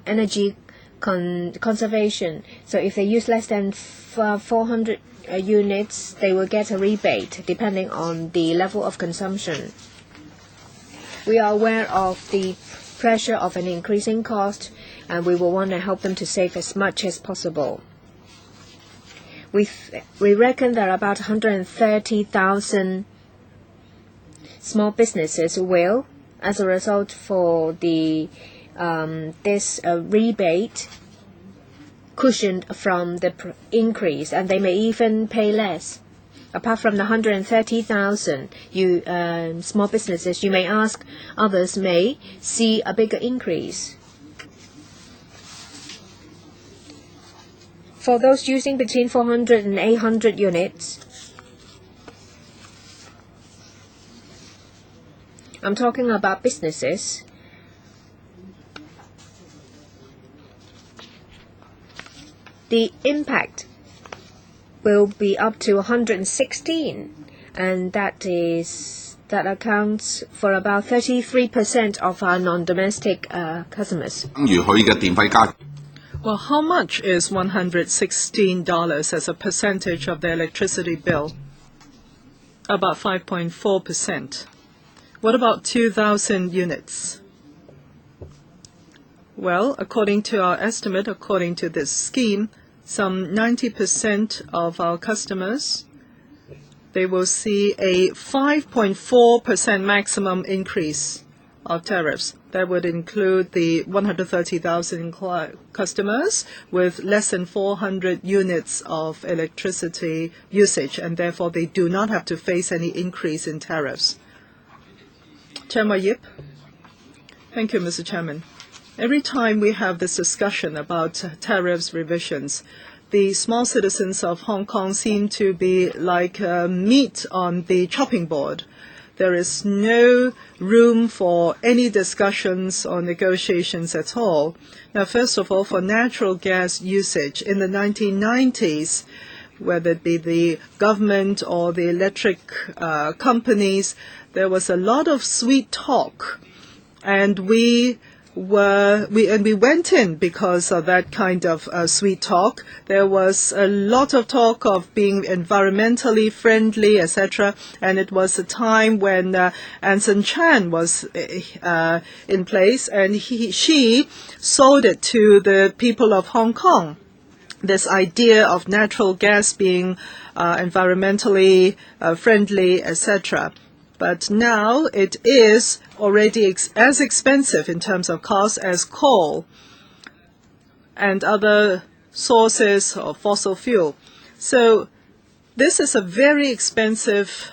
energy conservation. So if they use less than 400 units, they will get a rebate depending on the level of consumption. We are aware of the pressure of an increasing cost, and we will want to help them to save as much as possible. We reckon there are about 130,000 small businesses will, as a result for the this rebate cushioned from the increase, and they may even pay less. Apart from the 130,000 small businesses, you may ask, others may see a bigger increase. For those using between 400 and 800 units, I'm talking about businesses, the impact will be up to 116, and that accounts for about 33% of our non-domestic customers. Well, how much is $116 as a percentage of the electricity bill? About 5.4%. What about 2,000 units? Well, according to our estimate, according to this scheme, some 90% of our customers, they will see a 5.4% maximum increase of tariffs. That would include the 130,000 customers with less than 400 units of electricity usage, and therefore they do not have to face any increase in tariffs. Chairman Yip. Thank you, Mr. Chairman. Every time we have this discussion about tariffs revisions, the small citizens of Hong Kong seem to be like meat on the chopping board. There is no room for any discussions or negotiations at all. Now, first of all, for natural gas usage, in the 1990s, whether it be the government or the electric companies, there was a lot of sweet talk, and we went in because of that kind of sweet talk. There was a lot of talk of being environmentally friendly, etc. And it was a time when Anson Chan was in place, and she sold it to the people of Hong Kong. This idea of natural gas being environmentally friendly, etc. But now it is already as expensive in terms of cost as coal and other sources of fossil fuel. So this is a very expensive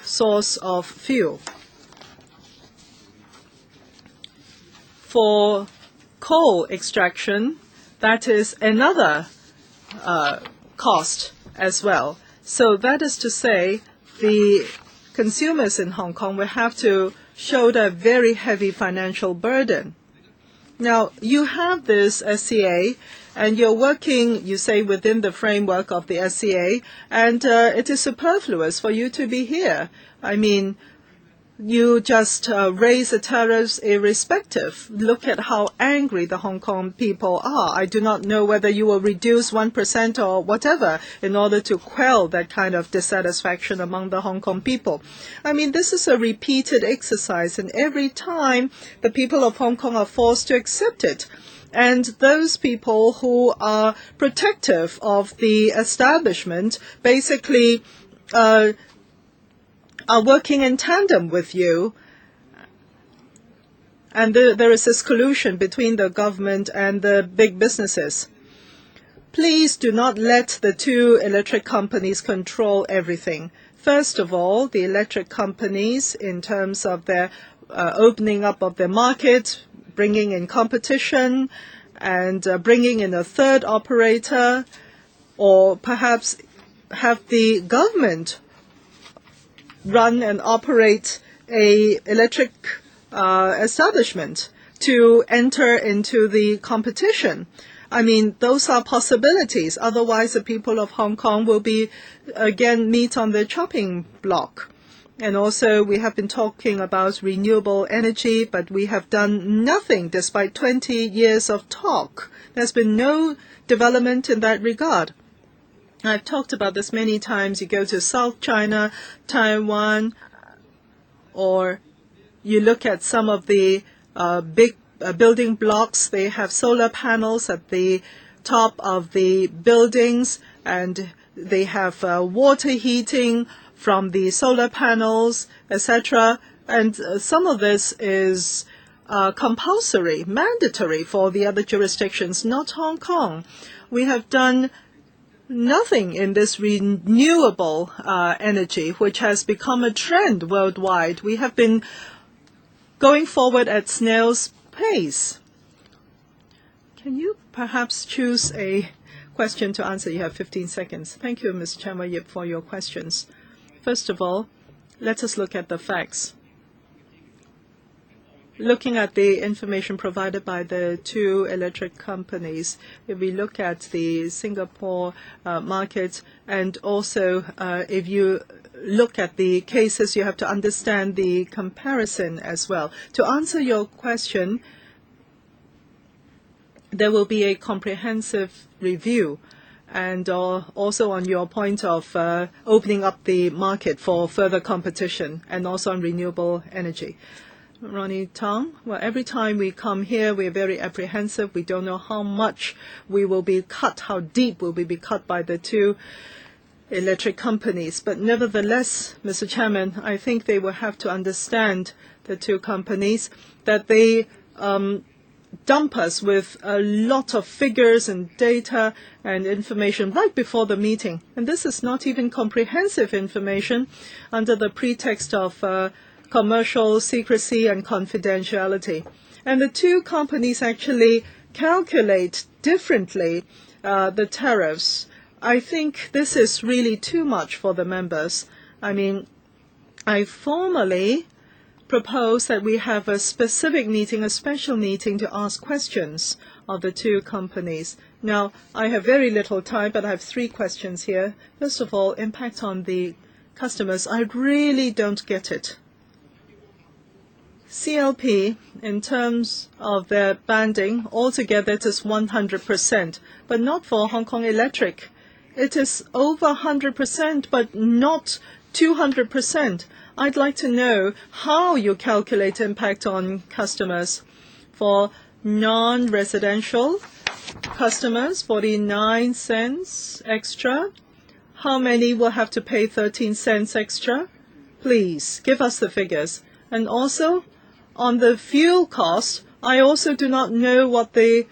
source of fuel. For coal extraction, that is another cost as well. So that is to say, the consumers in Hong Kong will have to shoulder a very heavy financial burden. Now, you have this SCA, and you're working, you say, within the framework of the SCA, and it is superfluous for you to be here. I mean, you just raise the tariffs irrespective. Look at how angry the Hong Kong people are. I do not know whether you will reduce 1% or whatever in order to quell that kind of dissatisfaction among the Hong Kong people. I mean, this is a repeated exercise, and every time the people of Hong Kong are forced to accept it. And those people who are protective of the establishment basically are working in tandem with you, and there is this collusion between the government and the big businesses. Please do not let the two electric companies control everything. First of all, the electric companies, in terms of their opening up of their market, bringing in competition, and bringing in a third operator, or perhaps have the government run and operate a electric establishment to enter into the competition. I mean, those are possibilities. Otherwise, the people of Hong Kong will be, again, meat on the chopping block. And also, we have been talking about renewable energy, but we have done nothing despite 20 years of talk. There's been no development in that regard. I've talked about this many times. You go to South China, Taiwan, or you look at some of the big building blocks. They have solar panels at the top of the buildings, and they have water heating from the solar panels, etc. And some of this is compulsory, mandatory for the other jurisdictions, not Hong Kong. We have done nothing in this renewable energy, which has become a trend worldwide. We have been going forward at snail's pace. Can you perhaps choose a question to answer? You have 15 seconds. Thank you, Ms. Chen Wei-Yip, for your questions. First of all, let us look at the facts. Looking at the information provided by the two electric companies, if we look at the Singapore market, and also if you look at the cases, you have to understand the comparison as well. To answer your question, there will be a comprehensive review, and also on your point of opening up the market for further competition, and also on renewable energy. Ronnie Tang, well, every time we come here, we are very apprehensive. We don't know how much we will be cut, how deep will we be cut by the two electric companies. But nevertheless, Mr. Chairman, I think they will have to understand, the two companies, that they dump us with a lot of figures and data and information right before the meeting. And this is not even comprehensive information under the pretext of commercial secrecy and confidentiality. And the two companies actually calculate differently the tariffs. I think this is really too much for the members. I mean, I formally propose that we have a specific meeting, a special meeting, to ask questions of the two companies. Now, I have very little time, but I have 3 questions here. First of all, impact on the customers. I really don't get it. CLP, in terms of their banding, altogether it is 100%, but not for Hong Kong Electric. It is over 100%, but not 200%. I'd like to know how you calculate impact on customers. For non-residential customers, 49 cents extra. How many will have to pay 13 cents extra? Please, give us the figures. And also, on the fuel cost, I also do not know what the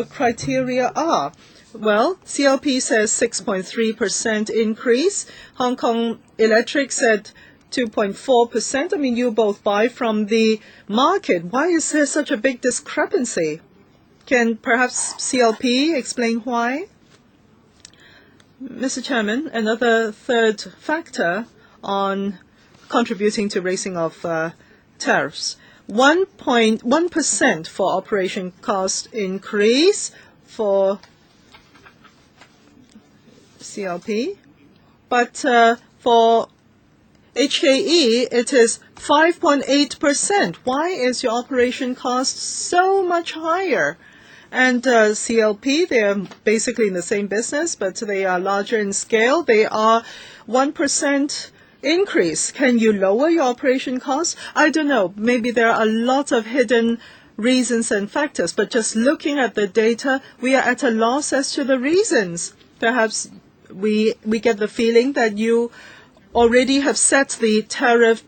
criteria are. Well, CLP says 6.3% increase. Hong Kong Electric said 2.4%. I mean, you both buy from the market. Why is there such a big discrepancy? Can perhaps CLP explain why? Mr. Chairman, another third factor on contributing to raising of tariffs. 1.1% for operation cost increase for CLP, but for HKE it is 5.8%. Why is your operation cost so much higher? And CLP, they are basically in the same business, but they are larger in scale. They are 1% increase. Can you lower your operation costs? I don't know. Maybe there are a lot of hidden reasons and factors, but just looking at the data, we are at a loss as to the reasons. Perhaps we get the feeling that you already have set the tariff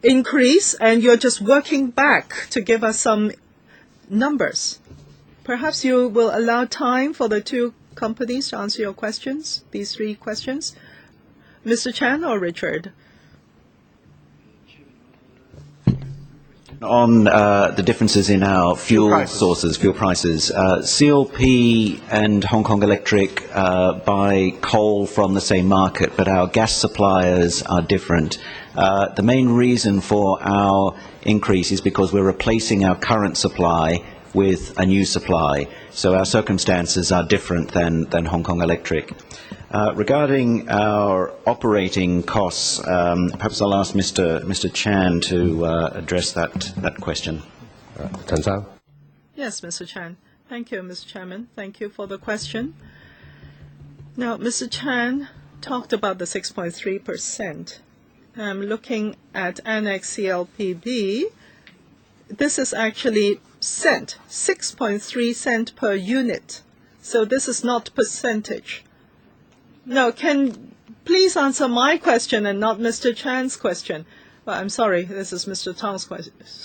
increase and you're just working back to give us some numbers. Perhaps you will allow time for the two companies to answer your questions, these 3 questions. Mr. Chan or Richard? On the differences in our fuel sources, fuel prices, CLP and Hong Kong Electric buy coal from the same market, but our gas suppliers are different. The main reason for our increase is because we're replacing our current supply with a new supply. So our circumstances are different than Hong Kong Electric. Regarding our operating costs, perhaps I'll ask Mr. Chan to address that question. Chen Sang. Yes, Mr. Chan. Thank you, Mr. Chairman. Thank you for the question. Now, Mr. Chan talked about the 6.3%. I'm looking at Annex CLPB. this is actually cent, 6.3 cent per unit. So this is not percentage. No, can please answer my question and not Mr. Chan's question. Well, I'm sorry, this is Mr. Tong's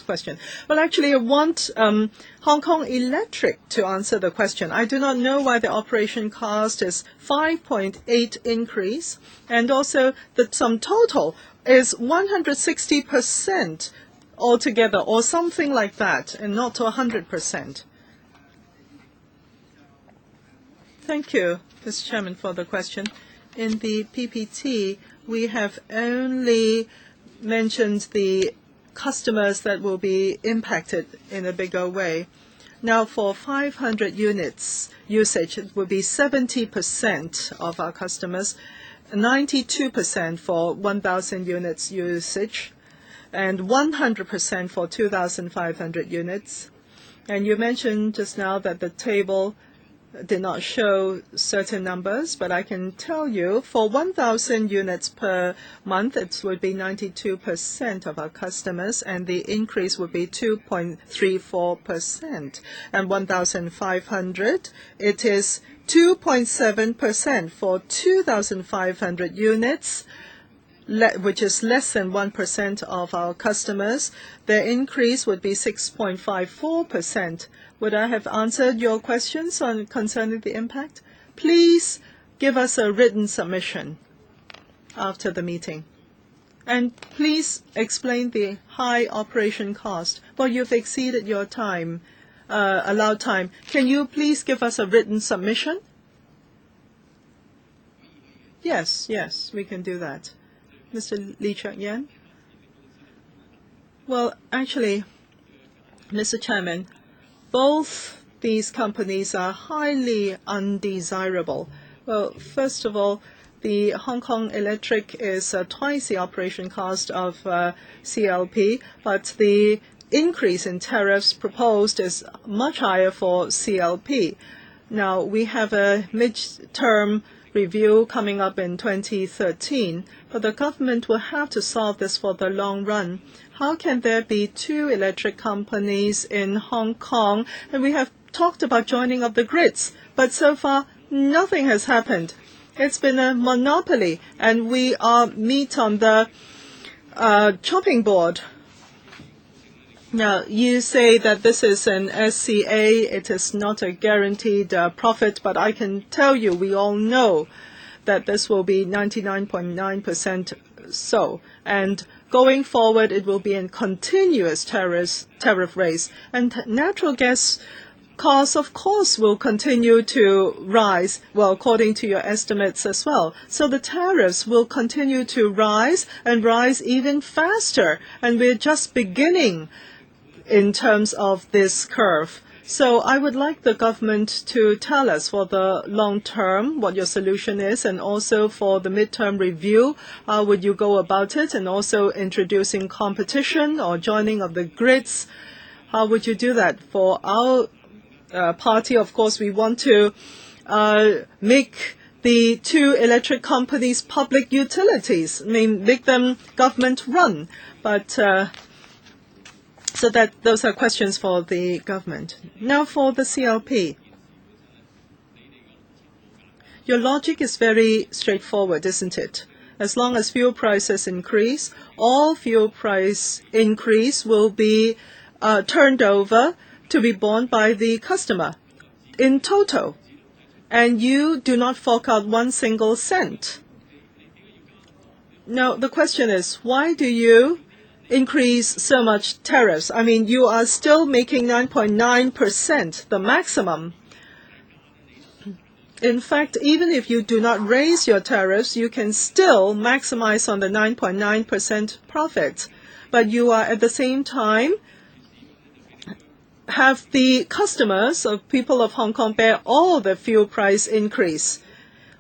question. Well, actually, I want Hong Kong Electric to answer the question. I do not know why the operation cost is 5.8 increase, and also the sum total is 160% altogether, or something like that, and not to 100%. Thank you, Mr. Chairman, for the question. In the PPT, we have only mentioned the customers that will be impacted in a bigger way. Now, for 500 units usage, it will be 70% of our customers, 92% for 1,000 units usage, and 100% for 2,500 units. And you mentioned just now that the table did not show certain numbers, but I can tell you for 1,000 units per month, it would be 92% of our customers, and the increase would be 2.34%. And 1,500, it is 2.7% for 2,500 units, which is less than 1% of our customers. The increase would be 6.54%. Would I have answered your questions concerning the impact? Please give us a written submission after the meeting. And please explain the high operation cost. Well, you've exceeded your time, allowed time. Can you please give us a written submission? Yes, we can do that. Mr. Lee Chuk-yen? Well, actually, Mr. Chairman, both these companies are highly undesirable. Well, first of all, the Hong Kong Electric is twice the operation cost of CLP, but the increase in tariffs proposed is much higher for CLP. Now, we have a mid-term review coming up in 2013, but the government will have to solve this for the long run. How can there be two electric companies in Hong Kong? And we have talked about joining of the grids, but so far nothing has happened. It's been a monopoly, and we are meat on the chopping board. Now, you say that this is an SCA, it is not a guaranteed profit, but I can tell you, we all know that this will be 99.9% so. And going forward, it will be a continuous tariff raise. And natural gas costs, of course, will continue to rise, well, according to your estimates as well. So the tariffs will continue to rise and rise even faster. And we're just beginning in terms of this curve. So I would like the government to tell us for the long term what your solution is, and also for the midterm review, how would you go about it, and also introducing competition or joining of the grids. How would you do that? For our party, of course, we want to make the two electric companies public utilities. I mean, make them government run. But so that those are questions for the government. Now for the CLP. Your logic is very straightforward, isn't it? As long as fuel prices increase, all fuel price increase will be turned over to be borne by the customer in total. And you do not fork out 1 single cent. Now, the question is, why do you increase so much tariffs? I mean, you are still making 9.9%, the maximum. In fact, even if you do not raise your tariffs, you can still maximize on the 9.9% profit. But you are at the same time have the customers of people of Hong Kong bear all the fuel price increase.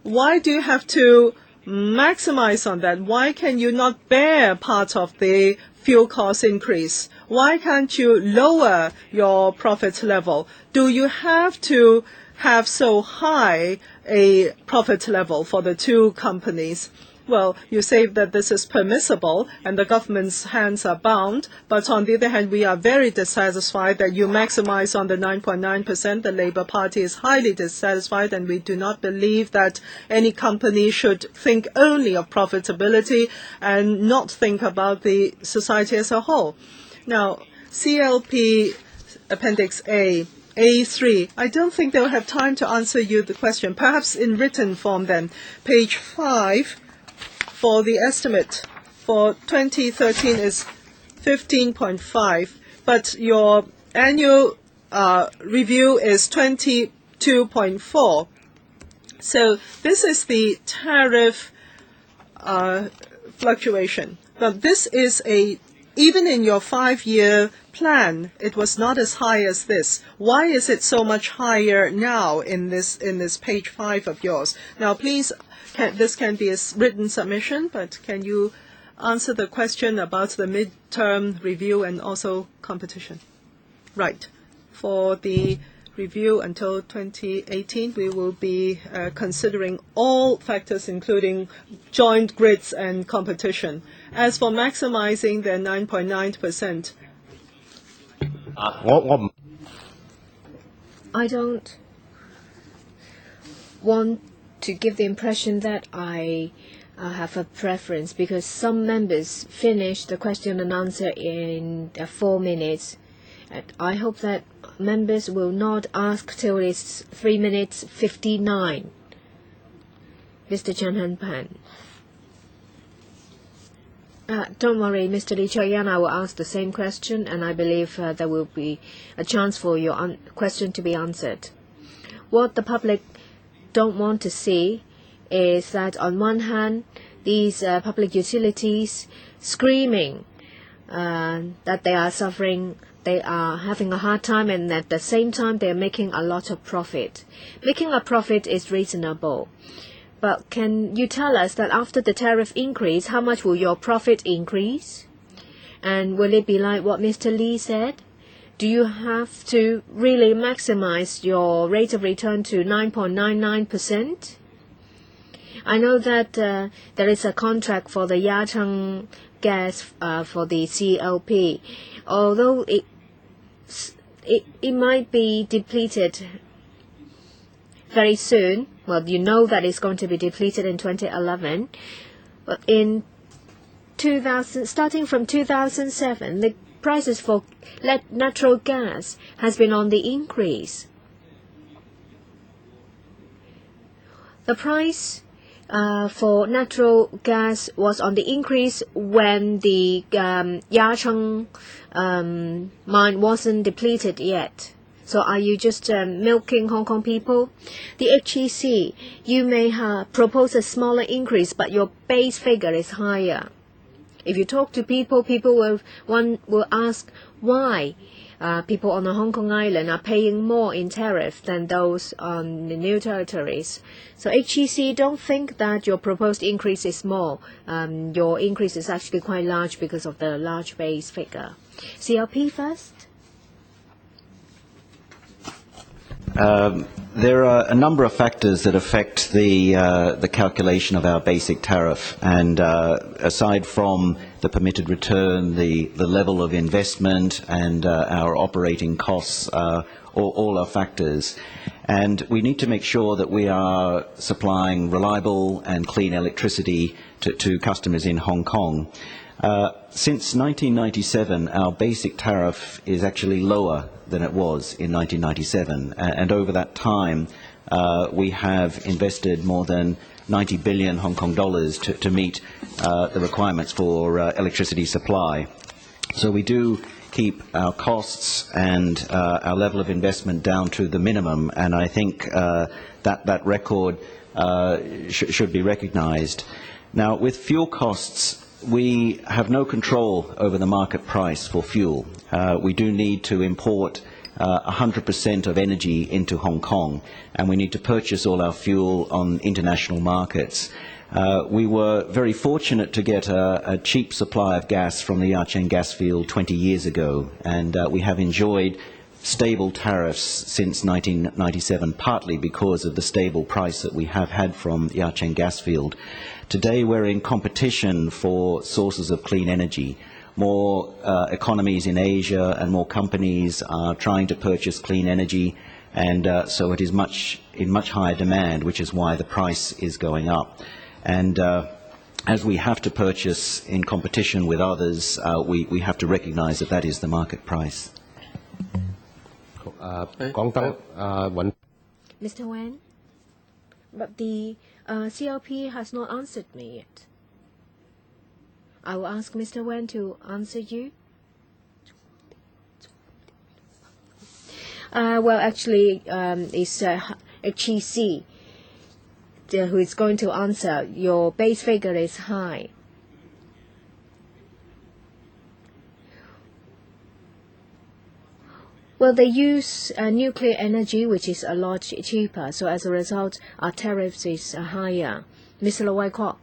Why do you have to maximize on that? Why can you not bear part of the fuel cost increase? Why can't you lower your profit level? Do you have to have so high a profit level for the two companies? well, you say that this is permissible and the government's hands are bound, but on the other hand, we are very dissatisfied that you maximize on the 9.9%. The Labour Party is highly dissatisfied, and we do not believe that any company should think only of profitability and not think about the society as a whole. Now, CLP Appendix A, A3, I don't think they'll have time to answer you the question. Perhaps in written form then. Page 5 for the estimate for 2013 is 15.5, but your annual review is 22.4. So this is the tariff fluctuation. But this is even in your 5-year plan, it was not as high as this. Why is it so much higher now in this page 5 of yours? Now, please, this can be a written submission, but can you answer the question about the midterm review and also competition? Right. For the review until 2018, we will be considering all factors, including joint grids and competition. As for maximizing the 9.9%, I don't want to give the impression that I have a preference, because some members finish the question and answer in 4 minutes. And I hope that members will not ask till it's 3 minutes 59. Mr. Chen Han-pan. Don't worry, Mr. Lee Choi-yan, I will ask the same question, and I believe there will be a chance for your question to be answered. What the public don't want to see is that on one hand, these public utilities screaming that they are suffering, they are having a hard time, and at the same time they are making a lot of profit. Making a profit is reasonable. But can you tell us that after the tariff increase, how much will your profit increase? And will it be like what Mr. Lee said? Do you have to really maximize your rate of return to 9.99%? I know that there is a contract for the Yacheng gas for the CLP. Although it might be depleted very soon. Well, you know that it's going to be depleted in 2011. But starting from 2007, the prices for natural gas has been on the increase. The price for natural gas was on the increase when the Yacheng mine wasn't depleted yet. So are you just milking Hong Kong people? The HEC, you may propose a smaller increase, but your base figure is higher. If you talk to people, one will ask why people on the Hong Kong island are paying more in tariff than those on the new territories. So HEC, don't think that your proposed increase is small. Your increase is actually quite large because of the large base figure. CLP first. There are a number of factors that affect the calculation of our basic tariff, and aside from the permitted return, the level of investment and our operating costs, all are factors. And we need to make sure that we are supplying reliable and clean electricity to customers in Hong Kong. Since 1997, our basic tariff is actually lower than it was in 1997. And over that time, we have invested more than 90 billion Hong Kong dollars to meet the requirements for electricity supply. So we do keep our costs and our level of investment down to the minimum, and I think that record should be recognized. Now, with fuel costs, we have no control over the market price for fuel. We do need to import 100% of energy into Hong Kong, and we need to purchase all our fuel on international markets. We were very fortunate to get a cheap supply of gas from the Yacheng gas field 20 years ago, and we have enjoyed stable tariffs since 1997, partly because of the stable price that we have had from the Yacheng gas field. Today we're in competition for sources of clean energy. More economies in Asia and more companies are trying to purchase clean energy, and so it is in much higher demand, which is why the price is going up. And as we have to purchase in competition with others, we have to recognize that that is the market price. Mr. Wen, but the CLP has not answered me yet. I will ask Mr. Wen to answer you. Well, actually, it's HEC who is going to answer. Your base figure is high. Well, they use nuclear energy, which is a lot cheaper. So as a result, our tariffs is higher. Mr. Lo Kwok.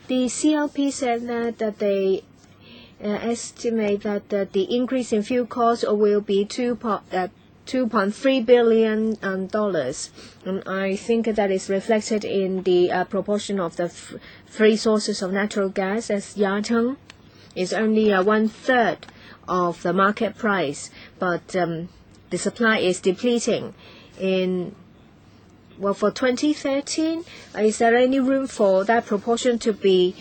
The CLP said that they estimate that the increase in fuel costs will be $2.3 billion. And I think that is reflected in the proportion of the free sources of natural gas, as Yacheng is only 1/3 of the market price, but the supply is depleting. For 2013, is there any room for that proportion to be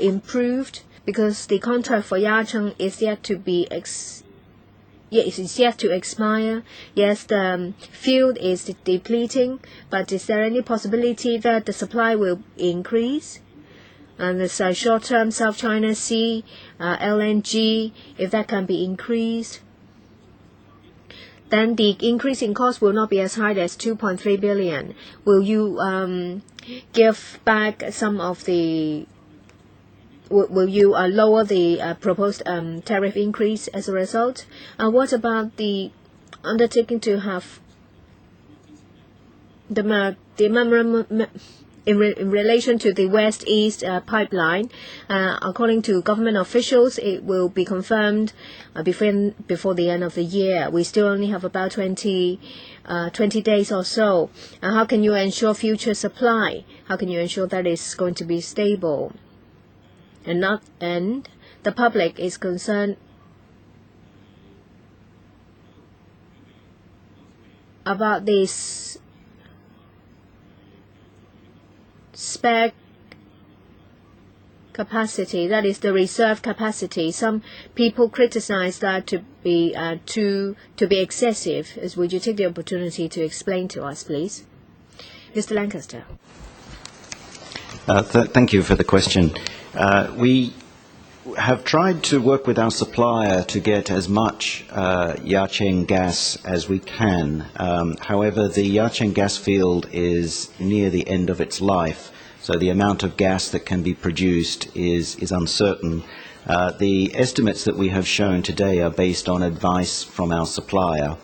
improved? Because the contract for Yacheng is yet to be is yet to expire. Yes, the field is depleting, but is there any possibility that the supply will increase? And this short-term South China Sea LNG, if that can be increased, then the increase in cost will not be as high as $2.3 billion. Will you give back some of the? Will you lower the proposed tariff increase as a result? What about the undertaking to have the memorandum in relation to the West-East pipeline? According to government officials, it will be confirmed before the end of the year. We still only have about 20 days or so. How can you ensure future supply? How can you ensure that it's going to be stable? And the public is concerned about this spare capacity, that is the reserve capacity. Some people criticize that to be excessive. Would you take the opportunity to explain to us, please? Mr. Lancaster. Thank you for the question. We have tried to work with our supplier to get as much Yacheng gas as we can. However, the Yacheng gas field is near the end of its life, so the amount of gas that can be produced is uncertain. The estimates that we have shown today are based on advice from our supplier.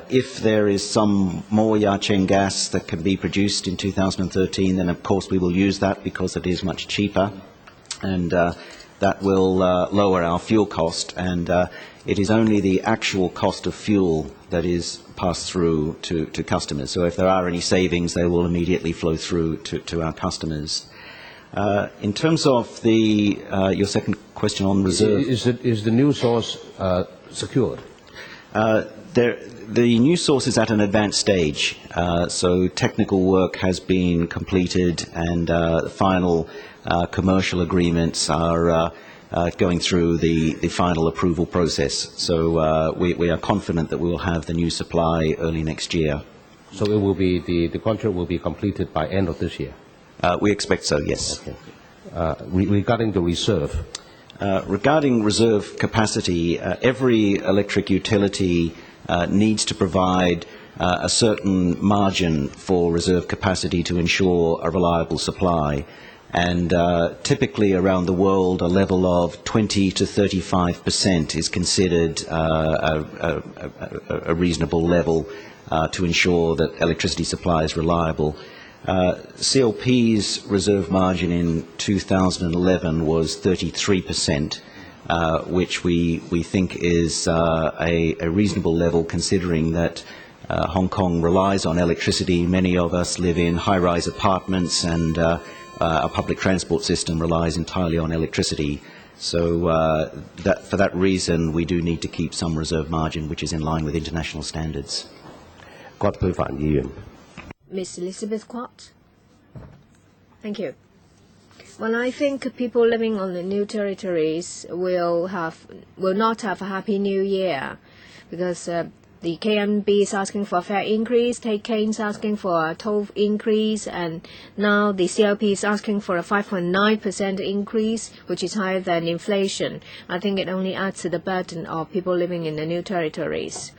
If there is some more Yacheng gas that can be produced in 2013, then of course we will use that because it is much cheaper, and that will lower our fuel cost, and it is only the actual cost of fuel that is passed through to customers. So if there are any savings, they will immediately flow through to our customers. In terms of your second question on reserve, is the new source secured? The new source is at an advanced stage, so technical work has been completed, and the final commercial agreements are going through the final approval process. So we are confident that we will have the new supply early next year. So it will be the contract will be completed by end of this year? We expect so, yes. Okay. Regarding the reserve? Regarding reserve capacity, every electric utility needs to provide a certain margin for reserve capacity to ensure a reliable supply. And typically around the world, a level of 20 to 35% is considered a reasonable level to ensure that electricity supply is reliable. CLP's reserve margin in 2011 was 33%. which we think is a reasonable level considering that Hong Kong relies on electricity. Many of us live in high-rise apartments and our public transport system relies entirely on electricity. So for that reason, we do need to keep some reserve margin, which is in line with international standards. 葛珮帆議員。 Miss Elizabeth Quat. Thank you. Well, I think people living on the new territories will not have a happy new year because the KMB is asking for a fair increase, Take-Cane is asking for a toll increase, and now the CLP is asking for a 5.9% increase, which is higher than inflation. I think it only adds to the burden of people living in the new territories.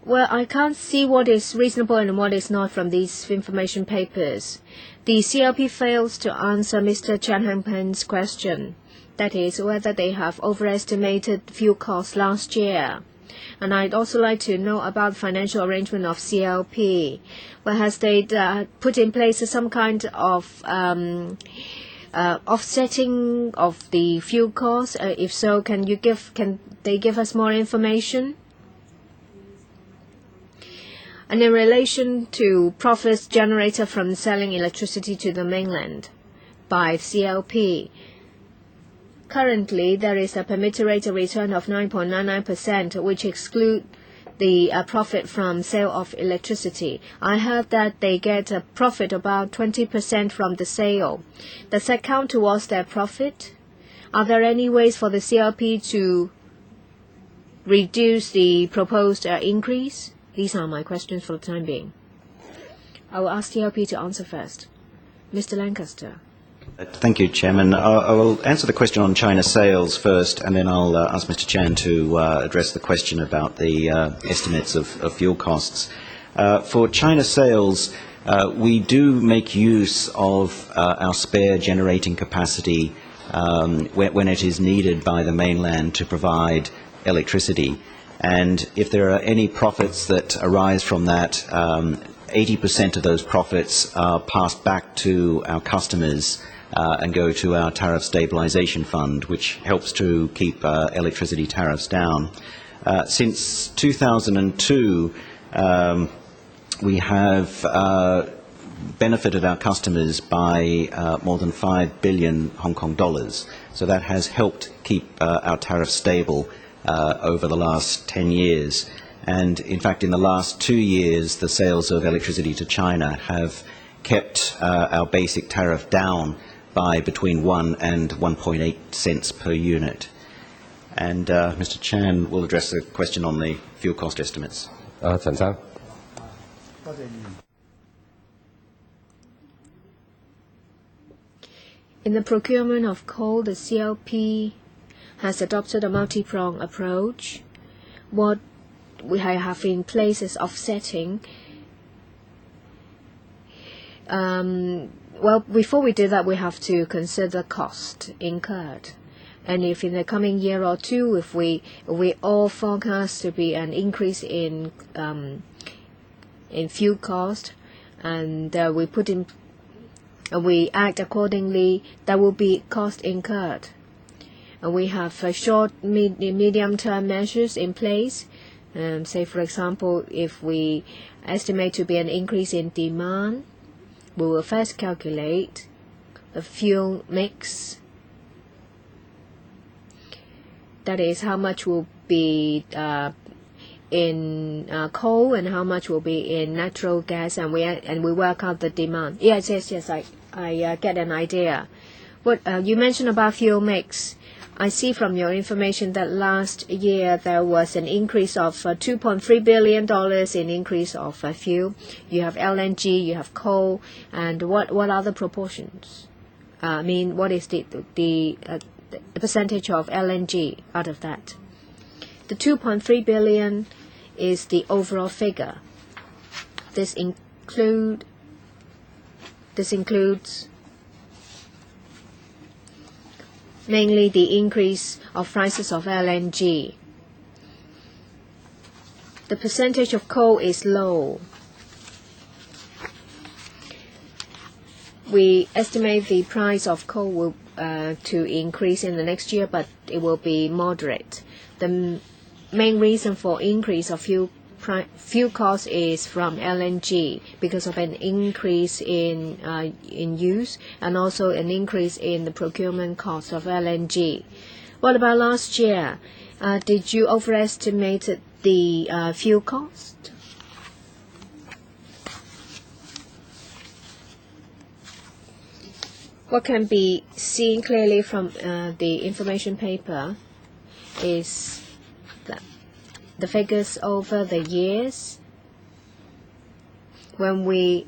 Well, I can't see what is reasonable and what is not from these information papers. The CLP fails to answer Mr. Chen Hengpen's question. That is, whether they have overestimated fuel costs last year. And I'd also like to know about the financial arrangement of CLP. Well, has they put in place some kind of offsetting of the fuel costs? If so, can they give us more information? And in relation to profits generated from selling electricity to the mainland by CLP, currently there is a permitted rate of return of 9.99%, which exclude the profit from sale of electricity. I heard that they get a profit about 20% from the sale. Does that count towards their profit? Are there any ways for the CLP to reduce the proposed increase? These are my questions for the time being. I will ask CLP to answer first. Mr. Lancaster. Thank you, Chairman. I will answer the question on China sales first, and then I'll ask Mr. Chan to address the question about the estimates of fuel costs. For China sales, we do make use of our spare generating capacity when it is needed by the mainland to provide electricity. And if there are any profits that arise from that, 80% of those profits are passed back to our customers and go to our tariff stabilization fund, which helps to keep electricity tariffs down. Since 2002, we have benefited our customers by more than 5 billion Hong Kong dollars. So that has helped keep our tariffs stable over the last 10 years. And in fact, in the last 2 years, the sales of electricity to China have kept our basic tariff down by between 1 and 1.8 cents per unit. And Mr. Chan will address the question on the fuel cost estimates. 陳生。 In the procurement of coal, the CLP has adopted a multi-pronged approach. What we have in place is offsetting. Well, before we do that, we have to consider cost incurred. And if in the coming year or two, if we all forecast to be an increase in fuel cost, and we act accordingly, there will be cost incurred. And we have short, medium-term measures in place. Say, for example, if we estimate to be an increase in demand, we will first calculate the fuel mix. That is, how much will be in coal and how much will be in natural gas, and we work out the demand. Yes, I get an idea. What you mentioned about fuel mix, I see from your information that last year there was an increase of $2.3 billion in increase of fuel. You have LNG, you have coal, and what are the proportions? I mean, what is the percentage of LNG out of that? The 2.3 billion is the overall figure. This includes mainly the increase of prices of LNG. The percentage of coal is low. We estimate the price of coal will to increase in the next year, but it will be moderate. The main reason for increase of fuel costs is from LNG because of an increase in use and also an increase in the procurement cost of LNG. What about last year? Did you overestimate the fuel cost? What can be seen clearly from the information paper is that the figures over the years. When we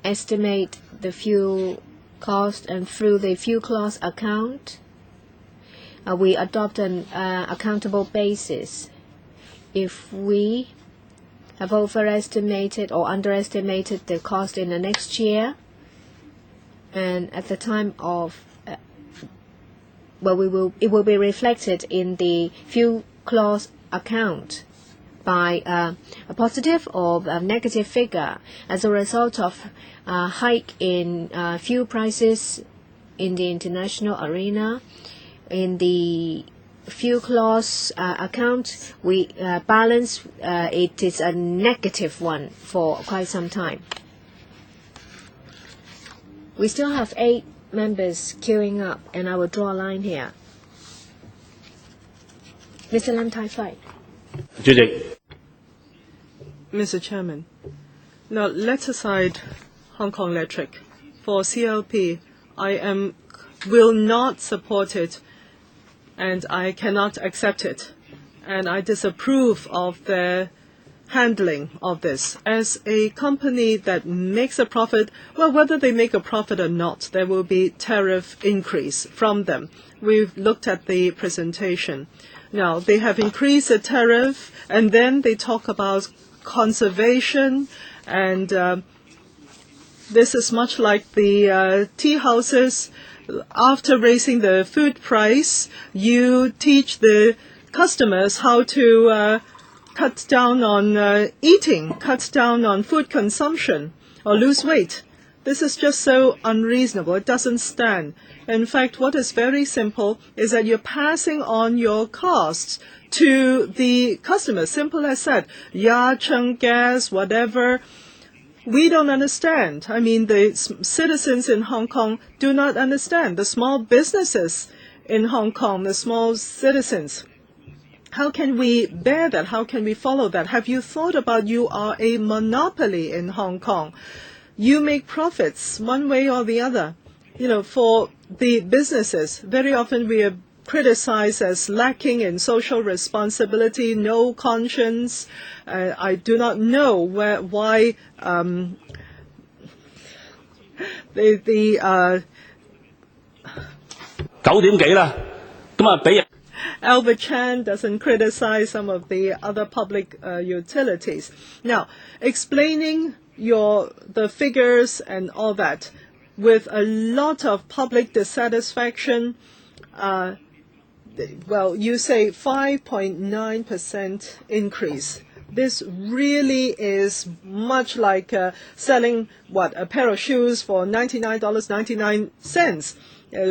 estimate the fuel cost and through the fuel clause account, we adopt an accountable basis. If we have overestimated or underestimated the cost in the next year, and at the time of, it will be reflected in the fuel clause account by a positive or a negative figure as a result of a hike in fuel prices in the international arena. In the fuel clause account, we balance, it is a negative one for quite some time. We still have 8 members queuing up, and I will draw a line here. Mr. Lam Tai Fai. 主席， Mr. Chairman, now let aside Hong Kong Electric. For CLP, I will not support it, and I cannot accept it, and I disapprove of their handling of this. As a company that makes a profit, well, whether they make a profit or not, there will be tariff increase from them. We've looked at the presentation. Now, they have increased the tariff, and then they talk about conservation, and this is much like the tea houses. After raising the food price, you teach the customers how to cut down on eating, cut down on food consumption, or lose weight. This is just so unreasonable. It doesn't stand. In fact, what is very simple is that you're passing on your costs to the customers. Simple as that. Cheng gas, whatever. We don't understand. I mean, the citizens in Hong Kong do not understand. The small businesses in Hong Kong, the small citizens. How can we bear that? How can we follow that? Have you thought about you are a monopoly in Hong Kong? You make profits one way or the other. You know, for the businesses, very often we are criticized as lacking in social responsibility, no conscience. I do not know why the 9點幾啦，咁啊俾人。 Albert Chan doesn't criticize some of the other public utilities. Now, explaining the figures and all that with a lot of public dissatisfaction, well, you say 5.9% increase. This really is much like selling, a pair of shoes for $99.99.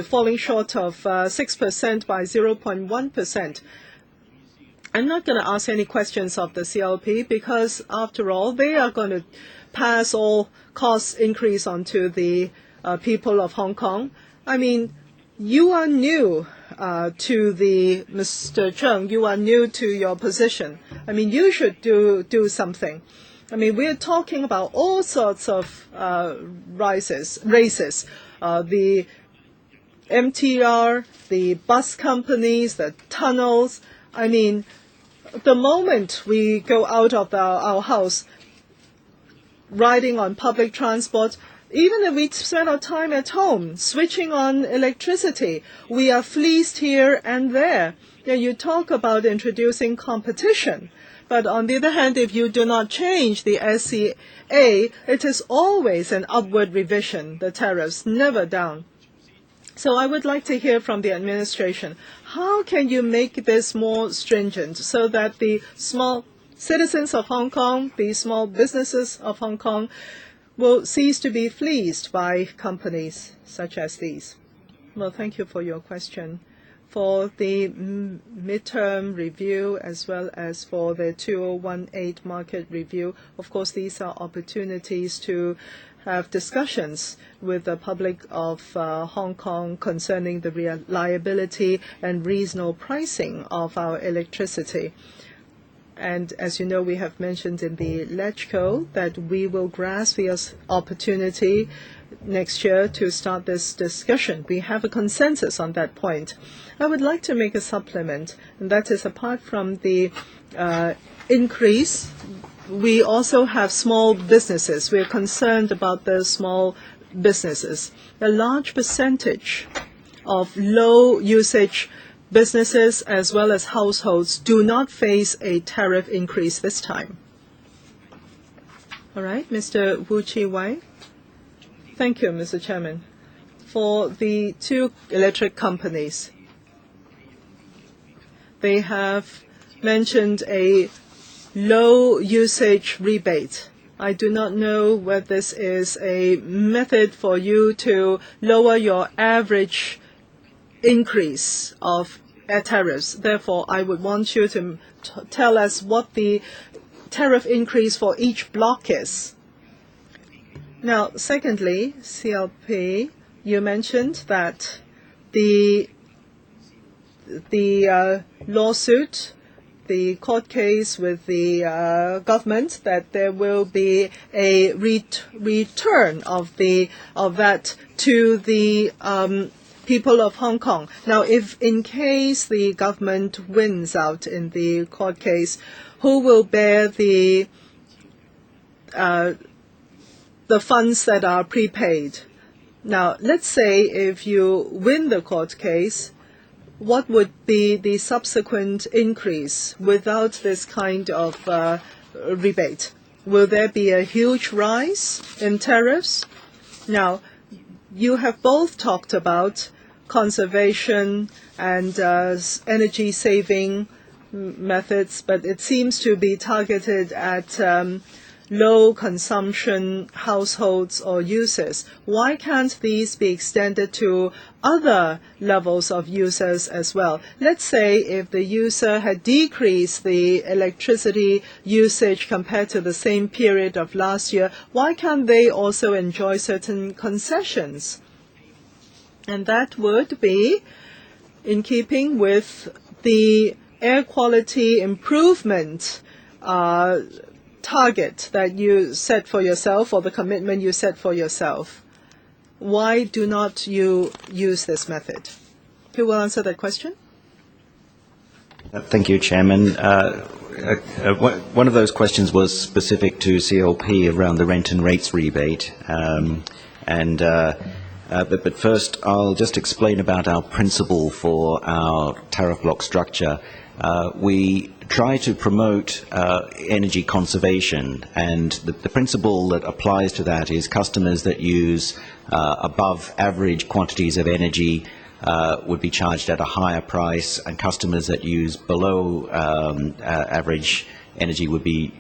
Falling short of 6% by 0.1%. I'm not going to ask any questions of the CLP because, after all, they are going to pass all cost increase onto the people of Hong Kong. I mean, you are new to Mr. Cheung, you are new to your position. I mean, you should do something. I mean, we're talking about all sorts of raises, the MTR, the bus companies, the tunnels. I mean, the moment we go out of our house, riding on public transport, even if we spend our time at home switching on electricity, we are fleeced here and there. You talk about introducing competition. But on the other hand, if you do not change the SCA, it is always an upward revision, the tariffs, never down. So I would like to hear from the administration, how can you make this more stringent so that the small citizens of Hong Kong, the small businesses of Hong Kong, will cease to be fleeced by companies such as these? Well, thank you for your question. For the midterm review as well as for the 2018 market review, of course, these are opportunities to have discussions with the public of Hong Kong concerning the reliability and reasonable pricing of our electricity. And as you know, we have mentioned in the LegCo that we will grasp the opportunity next year to start this discussion. We have a consensus on that point. I would like to make a supplement, and that is apart from the increase, we also have small businesses. We are concerned about the small businesses. A large percentage of low usage businesses as well as households do not face a tariff increase this time. All right, Mr. Wu Chi-Wai. Thank you, Mr. Chairman. For the two electric companies, they have mentioned a low usage rebate. I do not know whether this is a method for you to lower your average increase of tariffs. Therefore, I would want you to tell us what the tariff increase for each block is. Now, secondly, CLP, you mentioned that the lawsuit, the court case with the government, that there will be a return of that to the people of Hong Kong. Now, if in case the government wins out in the court case, who will bear the funds that are prepaid? Now, let's say if you win the court case, what would be the subsequent increase without this kind of rebate? Will there be a huge rise in tariffs? Now, you have both talked about conservation and energy saving methods, but it seems to be targeted at low consumption households or users. Why can't these be extended to other levels of users as well? Let's say if the user had decreased the electricity usage compared to the same period of last year, why can't they also enjoy certain concessions? And that would be in keeping with the air quality improvement target that you set for yourself, or the commitment you set for yourself. Why do not you use this method? Who will answer that question? Thank you, Chairman. One of those questions was specific to CLP around the rent and rates rebate. But first, I'll just explain about our principle for our tariff block structure. We try to promote energy conservation, and the principle that applies to that is customers that use above average quantities of energy would be charged at a higher price, and customers that use below average energy would be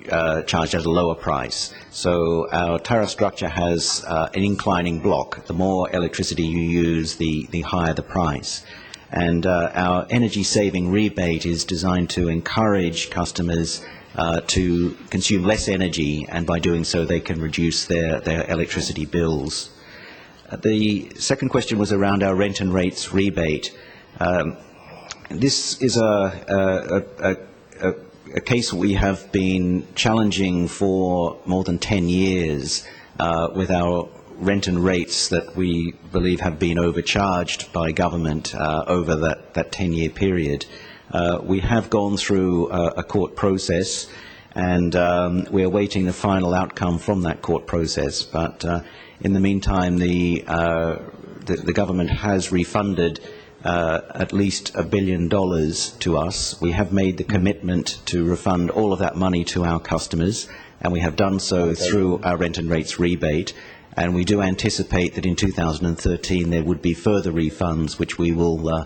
charged at a lower price. So our tariff structure has an inclining block. The more electricity you use, the higher the price. And our energy saving rebate is designed to encourage customers to consume less energy, and by doing so they can reduce their electricity bills. The second question was around our rent and rates rebate. This is a case we have been challenging for more than 10 years with our rent and rates that we believe have been overcharged by government over that 10-year period. We have gone through a court process, and we are waiting the final outcome from that court process. But in the meantime, the government has refunded at least $1 billion to us. We have made the commitment to refund all of that money to our customers, and we have done so through our rent and rates rebate. And we do anticipate that in 2013 there would be further refunds, which we will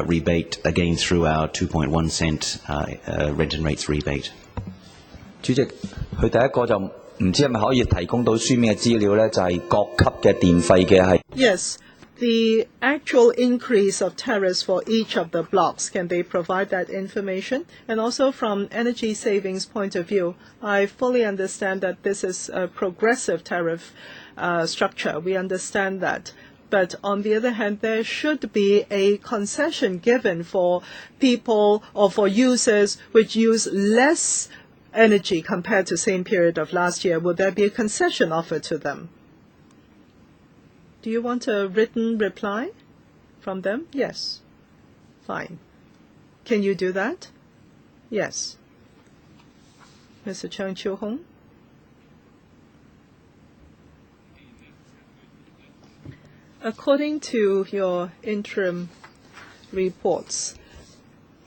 rebate again through our 2.1 cent rent and rates rebate. 主席，佢第一個就唔知係咪可以提供到書面嘅資料咧？就係各級嘅電費嘅係。Yes, the actual increase of tariffs for each of the blocks, can they provide that information? And also from energy savings point of view, I fully understand that this is a progressive tariff structure. We understand that. But on the other hand, there should be a concession given for people or for users which use less energy compared to same period of last year. Would there be a concession offered to them? Do you want a written reply from them? Yes. Fine. Can you do that? Yes. Mr. Cheung Chiu-hung? According to your interim reports,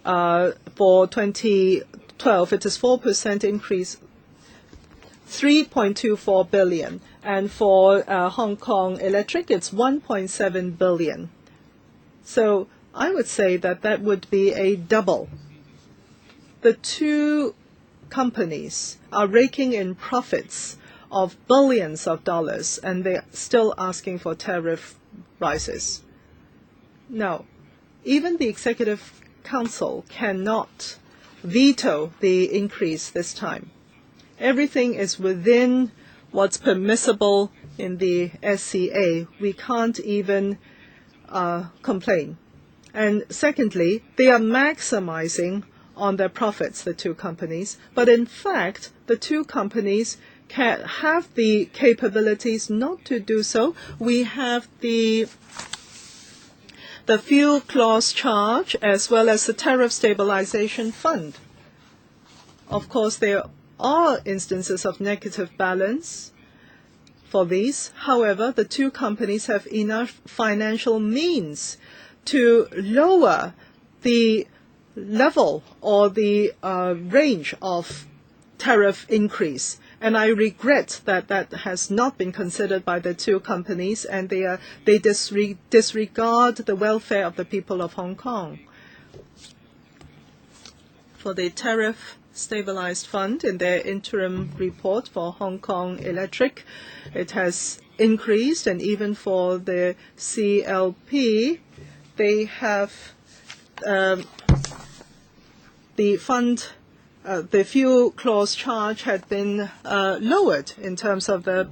for 2012, it is 4% increase, 3.24 billion. And for Hong Kong Electric, it's 1.7 billion. So I would say that that would be a double. The two companies are raking in profits of billions of dollars, and they're still asking for tariff rises. Now, even the Executive Council cannot veto the increase this time. Everything is within what's permissible in the SCA. We can't even complain. And secondly, they are maximizing on their profits, the two companies. But in fact, the two companies can have the capabilities not to do so. We have the fuel clause charge as well as the tariff stabilization fund. Of course, there are instances of negative balance for these. However, the two companies have enough financial means to lower the level or the range of tariff increase. And I regret that that has not been considered by the two companies, and they disregard the welfare of the people of Hong Kong. For the tariff stabilized fund, in their interim report for Hong Kong Electric, it has increased, and even for the CLP, they have the fund. The fuel clause charge had been lowered in terms of the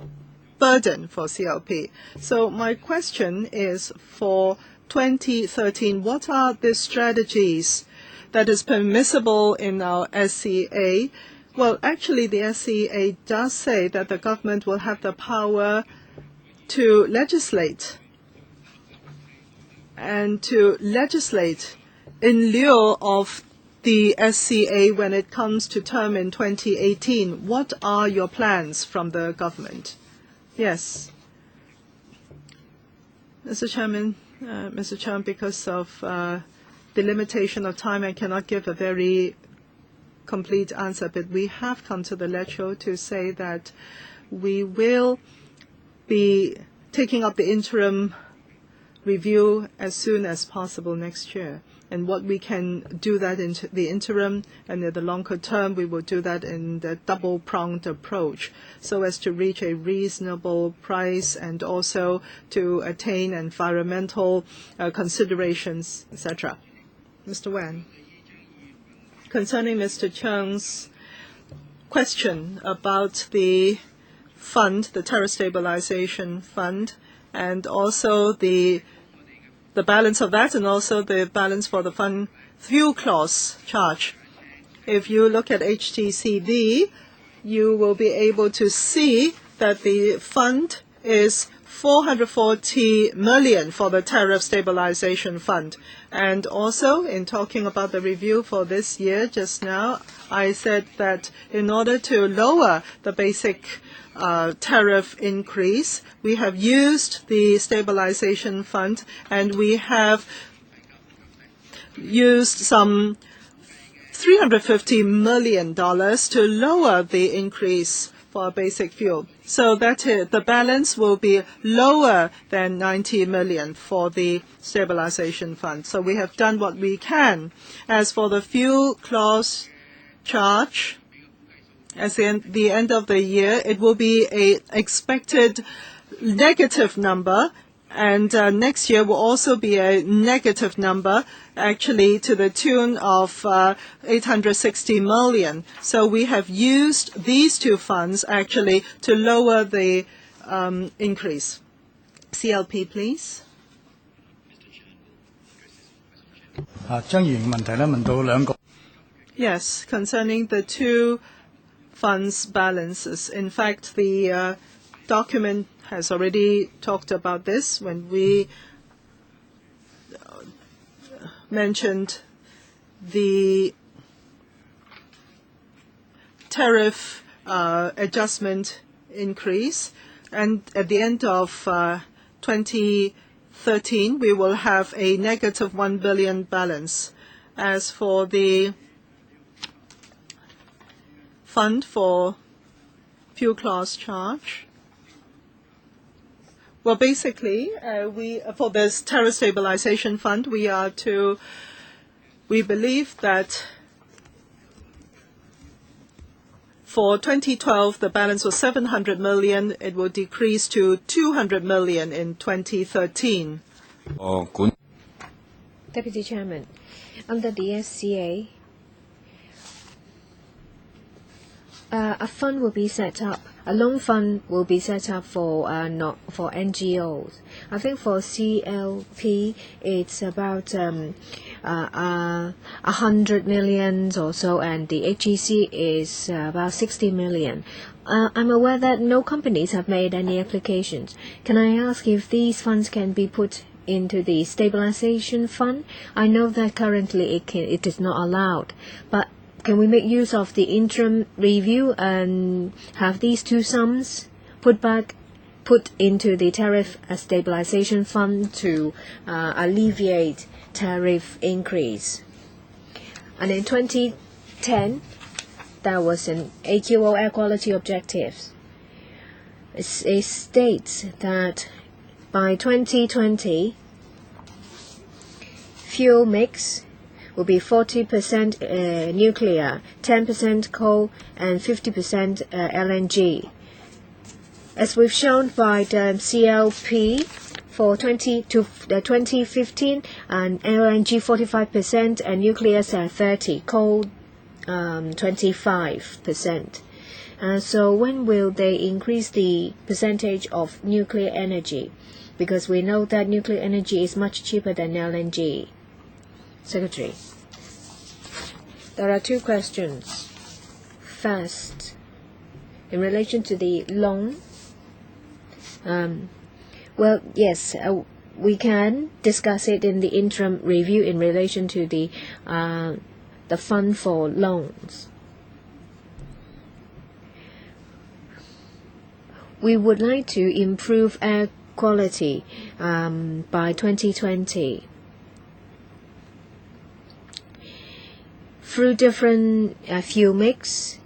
burden for CLP. So my question is, for 2013, what are the strategies that is permissible in our SCA? Well, actually, the SCA does say that the government will have the power to legislate and to legislate in lieu of the SCA when it comes to term in 2018. What are your plans from the government? Yes. Mr. Chairman, Mr. Chairman, because of the limitation of time, I cannot give a very complete answer, but we have come to the lecture to say that we will be taking up the interim review as soon as possible next year. And what we can do that in the interim, and in the longer term, we will do that in the double-pronged approach, so as to reach a reasonable price and also to attain environmental considerations, etc. Mr. Wan, concerning Mr. Cheung's question about the fund, the tariff stabilization fund, and also the balance of that, and also the balance for the fund fuel clause charge. If you look at HTCD, you will be able to see that the fund is 440 million for the tariff stabilization fund. And also, in talking about the review for this year just now, I said that in order to lower the basic tariff increase, we have used the stabilization fund, and we have used some $350 million to lower the increase for basic fuel. So that the balance will be lower than 90 million for the stabilization fund. So we have done what we can. As for the fuel clause charge, as the end of the year, it will be a expected negative number, and next year will also be a negative number, actually to the tune of 860 million. So we have used these two funds actually to lower the increase. CLP, please. 將原問題咧問到兩個。Yes, concerning the two funds balances. In fact, the document has already talked about this when we mentioned the tariff adjustment increase. And at the end of 2013, we will have a negative 1 billion balance. As for the fund for fuel class charge, well, basically, for this tariff stabilization fund, we believe that for 2012, the balance was 700 million. It will decrease to 200 million in 2013. Deputy Chairman, under the SCA, a fund will be set up. A loan fund will be set up for NGOs. I think for CLP, it's about 100 million or so, and the HEC is about 60 million. I'm aware that no companies have made any applications. Can I ask if these funds can be put into the stabilization fund? I know that currently it is not allowed, but can we make use of the interim review and have these two sums put into the tariff stabilization fund to alleviate tariff increase? And in 2010, there was an AQO air quality objectives. It states that by 2020, fuel mix will be 40% nuclear, 10% coal, and 50% LNG. As we've shown by the CLP for 2015, and LNG 45% and nuclear 30%, coal 25%. So when will they increase the percentage of nuclear energy? Because we know that nuclear energy is much cheaper than LNG. Secretary, there are two questions. First, in relation to the loan, well, yes, we can discuss it in the interim review in relation to the fund for loans. We would like to improve air quality by 2020. Through different fuel mix,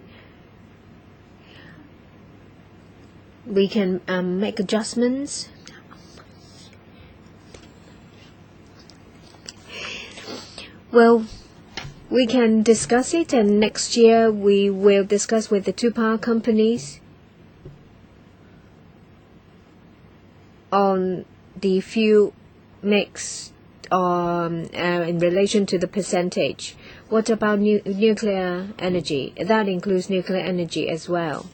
we can make adjustments. Well, we can discuss it, and next year we will discuss with the two power companies on the fuel mix in relation to the percentage. What about nuclear energy? That includes nuclear energy as well.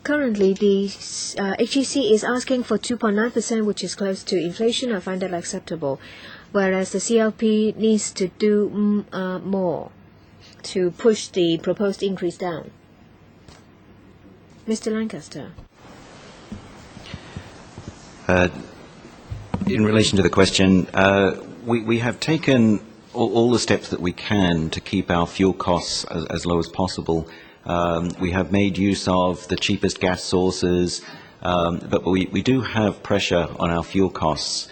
Currently, the HEC is asking for 2.9%, which is close to inflation. I find that acceptable, whereas the CLP needs to do more to push the proposed increase down. Mr. Lancaster. In relation to the question, we have taken all the steps that we can to keep our fuel costs as low as possible. We have made use of the cheapest gas sources, but we do have pressure on our fuel costs.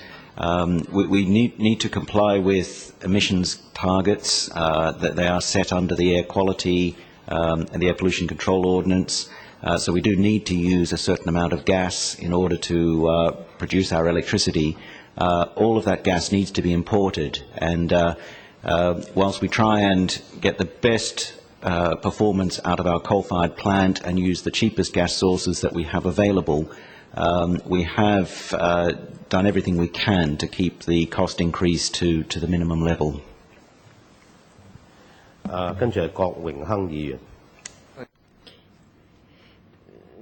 We need to comply with emissions targets that they are set under the air quality and the air pollution control ordinance. So we do need to use a certain amount of gas in order to produce our electricity. All of that gas needs to be imported, and whilst we try and get the best performance out of our coal-fired plant and use the cheapest gas sources that we have available. We have done everything we can to keep the cost increase to the minimum level. 跟住係郭榮鏗議員。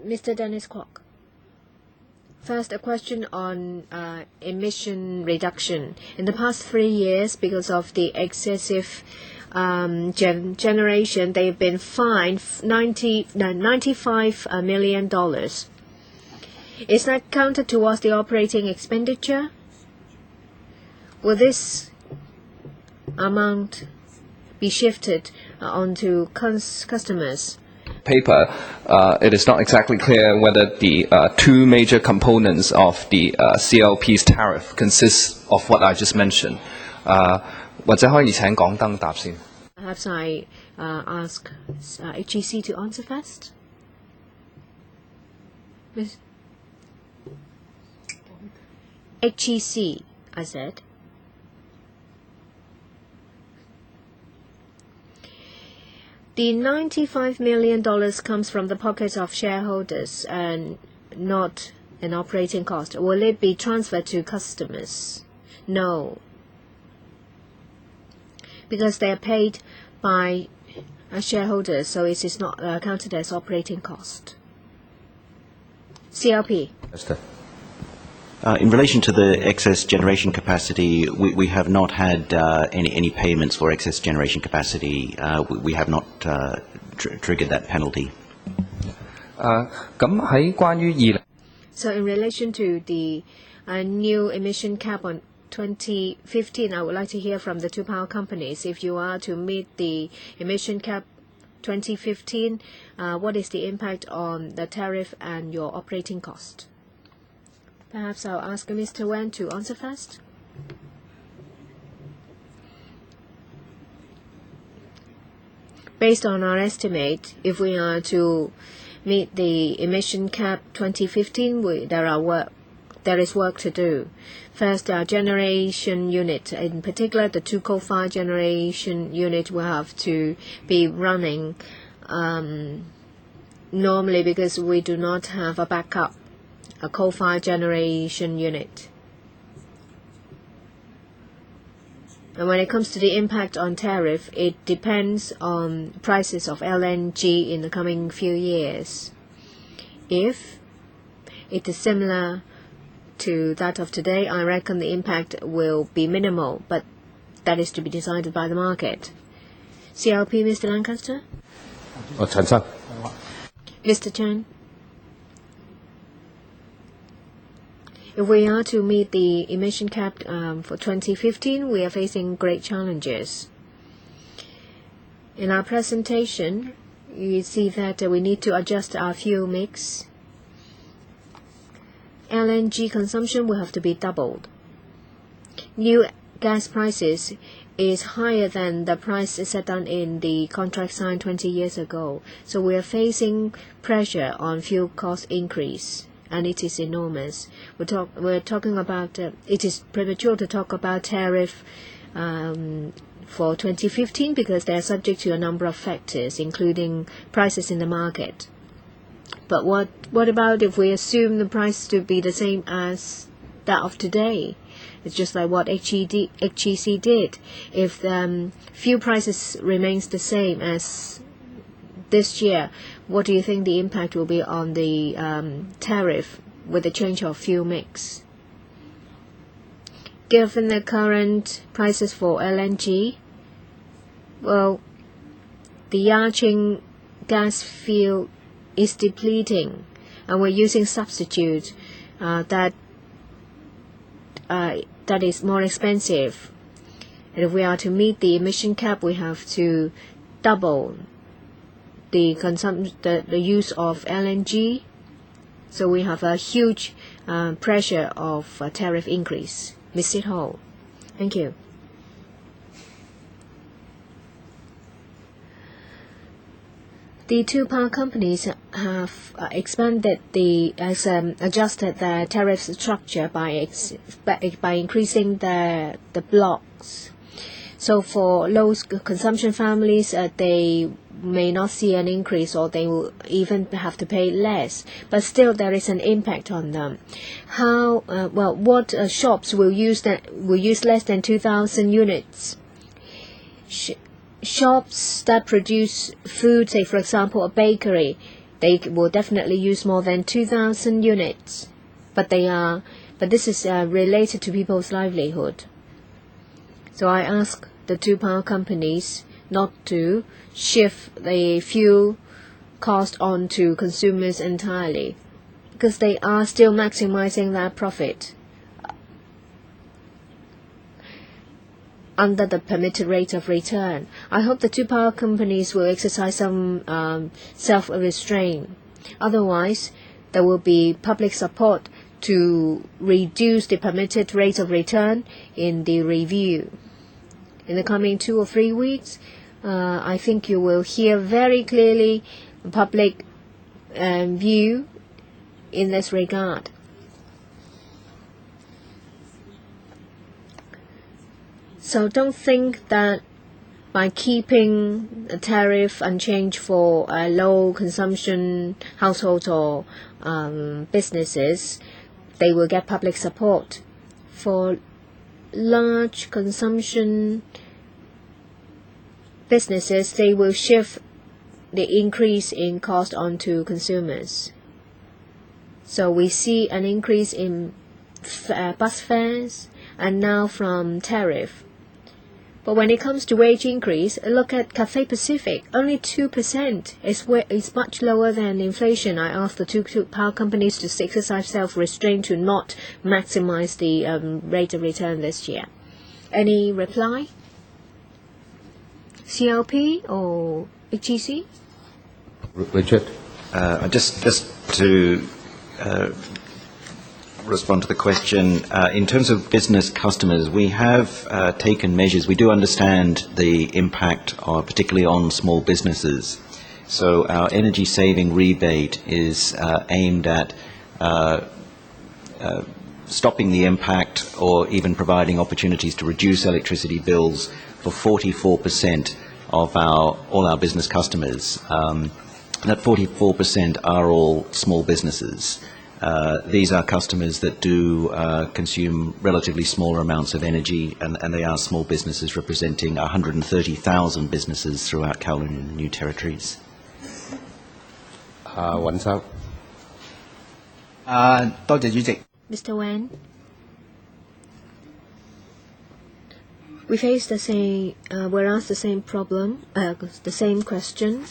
Mr. Dennis Kwok. First, a question on emission reduction. In the past 3 years, because of the excessive generation, they've been fined $95 million. Is that counted towards the operating expenditure? Will this amount be shifted onto customers? Paper, it is not exactly clear whether the two major components of the CLP's tariff consists of what I just mentioned. 或者可以請港燈答先。Perhaps I ask HEC to answer first. Miss HEC, I said. The $95 million comes from the pockets of shareholders and not an operating cost. Will it be transferred to customers? No. Because they are paid by shareholders, so it is not counted as operating cost. CLP. In relation to the excess generation capacity, we have not had any payments for excess generation capacity. We have not triggered that penalty. So in relation to the new emission cap on 2015, I would like to hear from the two power companies. If you are to meet the emission cap 2015, what is the impact on the tariff and your operating cost? Perhaps I'll ask Mr. Wen to answer first. Based on our estimate, if we are to meet the emission cap 2015, there is work to do. First, our generation unit, in particular the two coal-fired generation unit, will have to be running normally because we do not have a backup, a coal-fired generation unit. And when it comes to the impact on tariff, it depends on prices of LNG in the coming few years. If it is similar to that of today, I reckon the impact will be minimal, but that is to be decided by the market. CLP, Mr. Lancaster? Chen生。 Mr. Chen? If we are to meet the emission cap for 2015, we are facing great challenges. In our presentation, you see that we need to adjust our fuel mix. LNG consumption will have to be doubled. New gas prices is higher than the price set down in the contract signed 20 years ago. So we are facing pressure on fuel cost increase, and it is enormous. We're talking about, it is premature to talk about tariff for 2015 because they are subject to a number of factors, including prices in the market. But what about if we assume the price to be the same as that of today? It's just like what HEC did. If fuel prices remains the same as this year, what do you think the impact will be on the tariff with the change of fuel mix? Given the current prices for LNG, well, the Yaqing gas field is depleting, and we're using substitute that is more expensive. And if we are to meet the emission cap, we have to double the use of LNG. So we have a huge pressure of tariff increase. Ms. Sit Ho. Thank you. The two power companies have adjusted their tariff structure by increasing the blocks. So for low consumption families, they may not see an increase, or they will even have to pay less. But still, there is an impact on them. What shops will use less than 2,000 units? Shops that produce food, say for example a bakery, they will definitely use more than 2,000 units. But this is related to people's livelihood. So I ask the two power companies not to shift the fuel cost onto consumers entirely, because they are still maximizing their profit under the permitted rate of return. I hope the two power companies will exercise some self-restraint. Otherwise, there will be public support to reduce the permitted rate of return in the review. In the coming 2 or 3 weeks, I think you will hear very clearly public view in this regard. So don't think that by keeping a tariff unchanged for low consumption households or businesses, they will get public support. For large consumption businesses, they will shift the increase in cost onto consumers. So we see an increase in bus fares and now from tariff. But when it comes to wage increase, look at Cathay Pacific, only 2%. It's much lower than inflation. I asked the two power companies to exercise self-restraint to not maximize the rate of return this year. Any reply? CLP or HEC? Richard? Just to respond to the question, in terms of business customers, we have taken measures. We do understand the impact, particularly on small businesses. So our energy saving rebate is aimed at stopping the impact or even providing opportunities to reduce electricity bills for 44% of all our business customers. That 44% are all small businesses. These are customers that do consume relatively smaller amounts of energy, and they are small businesses representing 130,000 businesses throughout Kowloon and New Territories. 尹生。多謝主席。 Mr. Wen, we face the same, we're asked the same problem, the same question.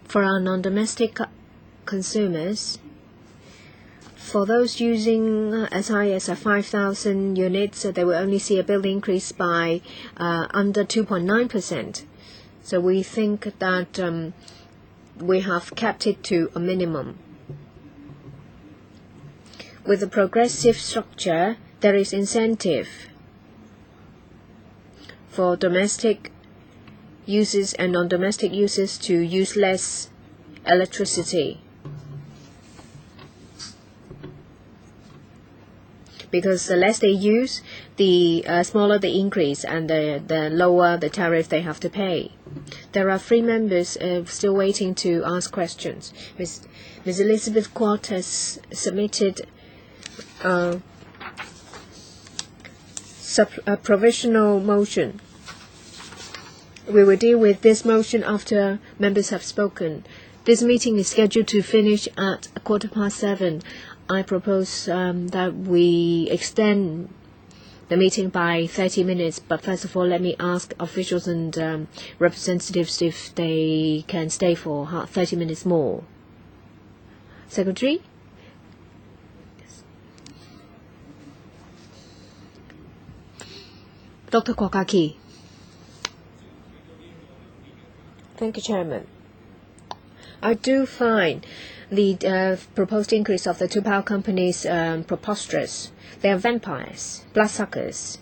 For our non-domestic consumers, for those using as high as 5,000 units, they will only see a bill increase by under 2.9%. So we think that we have kept it to a minimum. With a progressive structure, there is incentive for domestic users and non-domestic users to use less electricity, because the less they use, the smaller the increase and the lower the tariff they have to pay. There are 3 members still waiting to ask questions. Ms. Elizabeth Quat has submitted a provisional motion. We will deal with this motion after members have spoken. This meeting is scheduled to finish at 7:15. I propose that we extend the meeting by 30 minutes, but first of all, let me ask officials and representatives if they can stay for 30 minutes more. Secretary? Dr. Kwokaki. Thank you, Chairman. I do find the proposed increase of the two power companies preposterous. They are vampires, bloodsuckers.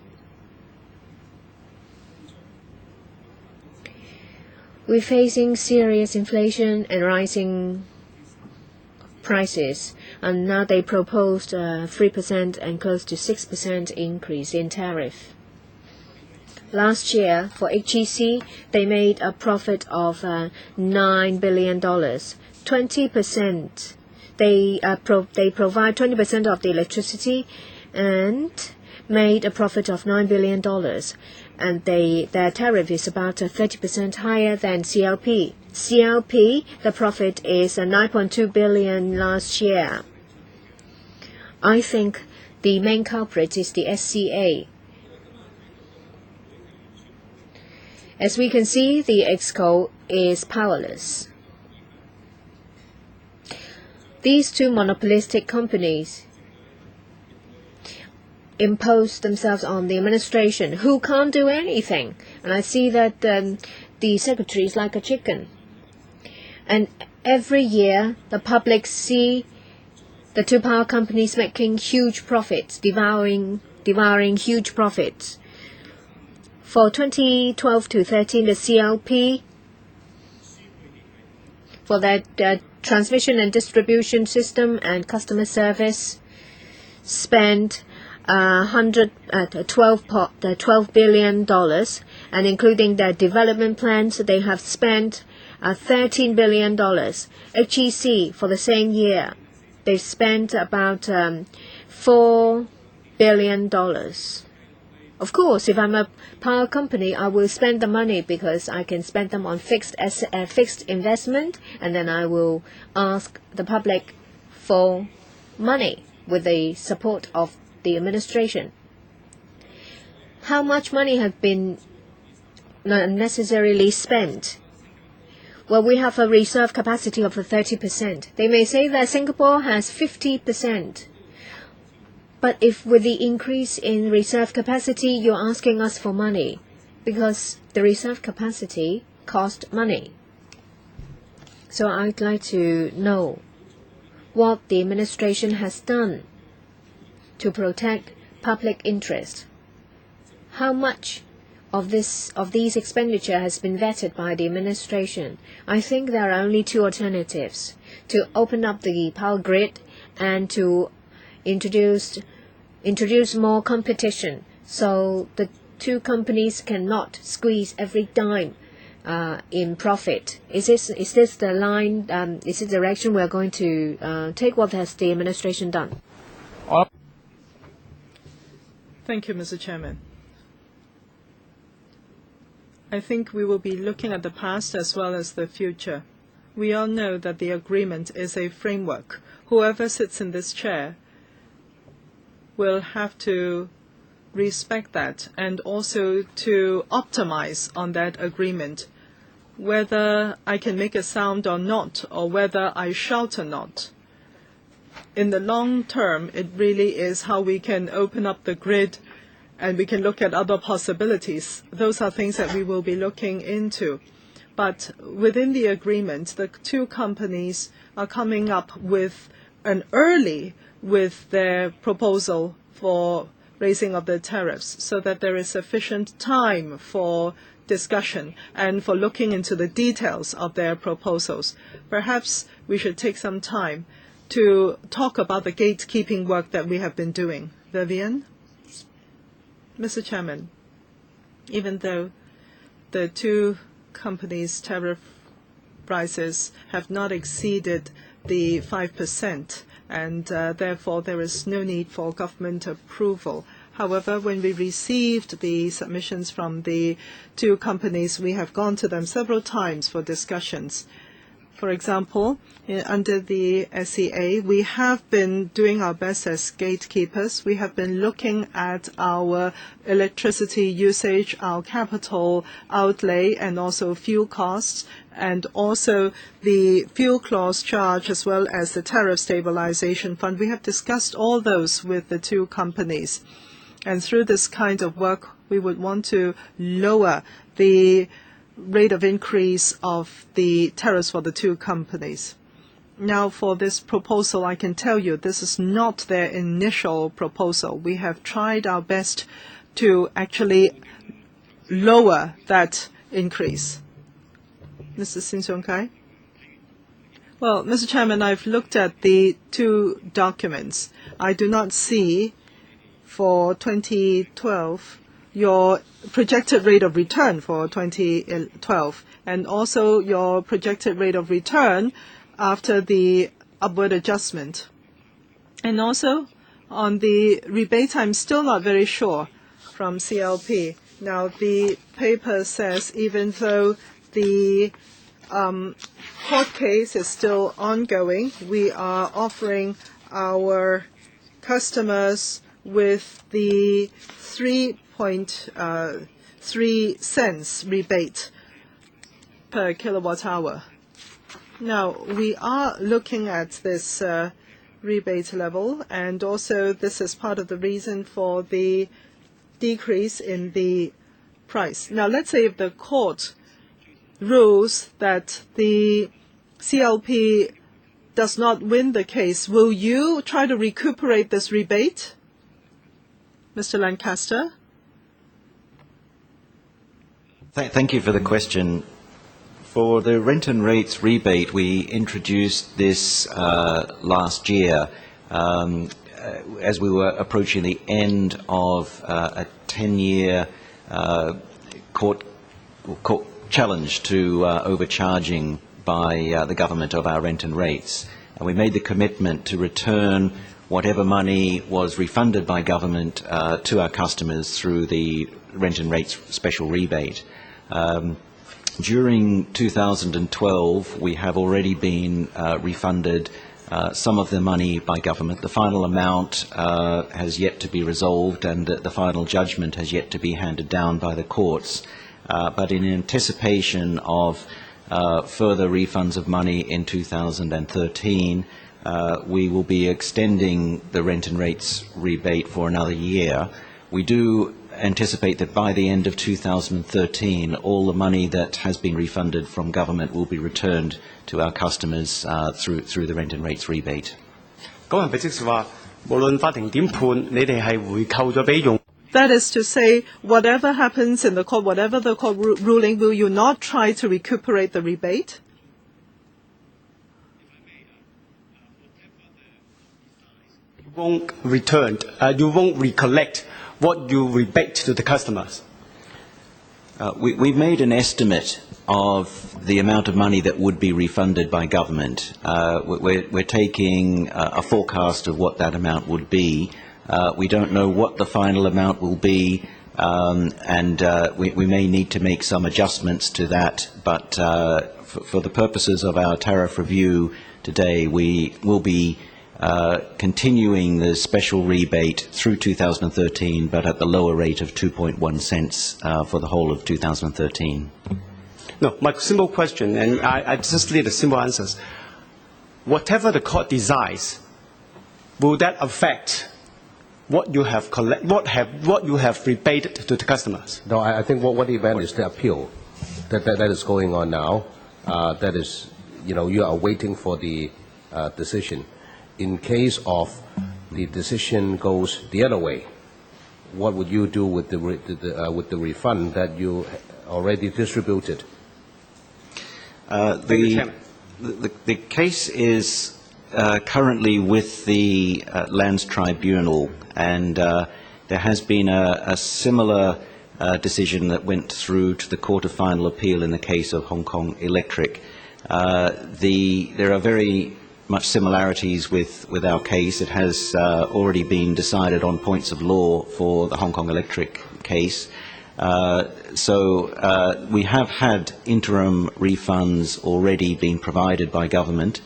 We're facing serious inflation and rising prices, and now they proposed 3% and close to 6% increase in tariff. Last year, for HEC, they made a profit of $9 billion. 20%. They provide 20% of the electricity and made a profit of $9 billion. And their tariff is about 30% higher than CLP. CLP, the profit is $9.2 billion last year. I think the main culprit is the SCA. As we can see, the EXCO is powerless. These two monopolistic companies impose themselves on the administration, who can't do anything. And I see that the secretary is like a chicken. And every year, the public see the two power companies making huge profits, devouring huge profits. For 2012 to 13, the CLP, for that transmission and distribution system and customer service, spent $12 billion, and including their development plans, they have spent $13 billion. HEC, for the same year, they spent about $4 billion. Of course, if I'm a power company, I will spend the money because I can spend them on fixed investment, and then I will ask the public for money with the support of the administration. How much money has been unnecessarily spent? Well, we have a reserve capacity of 30%. They may say that Singapore has 50%. But if with the increase in reserve capacity, you're asking us for money, because the reserve capacity cost money. So I'd like to know what the administration has done to protect public interest. How much of these expenditure has been vetted by the administration? I think there are only two alternatives: to open up the power grid and to introduce more competition, so the two companies cannot squeeze every dime in profit. Is this the line? Is it the direction we are going to take? What has the administration done? Thank you, Mr. Chairman. I think we will be looking at the past as well as the future. We all know that the agreement is a framework. Whoever sits in this chair will have to respect that and also to optimize on that agreement. Whether I can make a sound or not, or whether I shout or not, in the long term, it really is how we can open up the grid and we can look at other possibilities. Those are things that we will be looking into. But within the agreement, the two companies are coming up with with their proposal for raising of the tariffs, so that there is sufficient time for discussion and for looking into the details of their proposals. Perhaps we should take some time to talk about the gatekeeping work that we have been doing. Vivian? Mr. Chairman, even though the two companies' tariff prices have not exceeded the 5%, and therefore there is no need for government approval. However, when we received the submissions from the two companies, we have gone to them several times for discussions. For example, under the SEA, we have been doing our best as gatekeepers. We have been looking at our electricity usage, our capital outlay, and also fuel costs, and also the fuel clause charge, as well as the tariff stabilization fund. We have discussed all those with the two companies. And through this kind of work, we would want to lower the rate of increase of the tariffs for the two companies. Now, for this proposal, I can tell you this is not their initial proposal. We have tried our best to actually lower that increase. Mr. Sin Sung Kai? Well, Mr. Chairman, I've looked at the two documents. I do not see for 2012 your projected rate of return for 2012 and also your projected rate of return after the upward adjustment. And also on the rebate, I'm still not very sure from CLP. Now, the paper says even though the court case is still ongoing, we are offering our customers with the 3.3 cents rebate per kilowatt hour. Now, we are looking at this rebate level, and also this is part of the reason for the decrease in the price. Now, let's say if the court rules that the CLP does not win the case, will you try to recuperate this rebate? Mr. Lancaster? Thank you for the question. For the rent and rates rebate, we introduced this last year as we were approaching the end of a 10-year court challenge to overcharging by the government of our rent and rates. And we made the commitment to return whatever money was refunded by government to our customers through the rent and rates special rebate. During 2012, we have already been refunded some of the money by government. The final amount has yet to be resolved, and the final judgment has yet to be handed down by the courts. But in anticipation of further refunds of money in 2013, we will be extending the rent and rates rebate for another year. We do anticipate that by the end of 2013, all the money that has been refunded from government will be returned to our customers through the rent and rates rebate. That is to say, whatever happens in the court, whatever the court ruling, will you not try to recuperate the rebate? You won't return, you won't recollect what you rebate to the customers. We've made an estimate of the amount of money that would be refunded by government. We're taking a forecast of what that amount would be. We don't know what the final amount will be, and we may need to make some adjustments to that, but for the purposes of our tariff review today, we will be continuing the special rebate through 2013, but at the lower rate of 2.1 cents for the whole of 2013. No, my simple question, and I just need the simple answers. Whatever the court decides, will that affect what you have what you have rebated to the customers? No, I think what event is the appeal that is going on now. That is, you are waiting for the decision. In case of the decision goes the other way, what would you do with the refund that you already distributed? The case is currently with the Lands Tribunal, and there has been a similar decision that went through to the Court of Final Appeal in the case of Hong Kong Electric. There are very much similarities with our case. It has already been decided on points of law for the Hong Kong Electric case. So we have had interim refunds already being provided by government.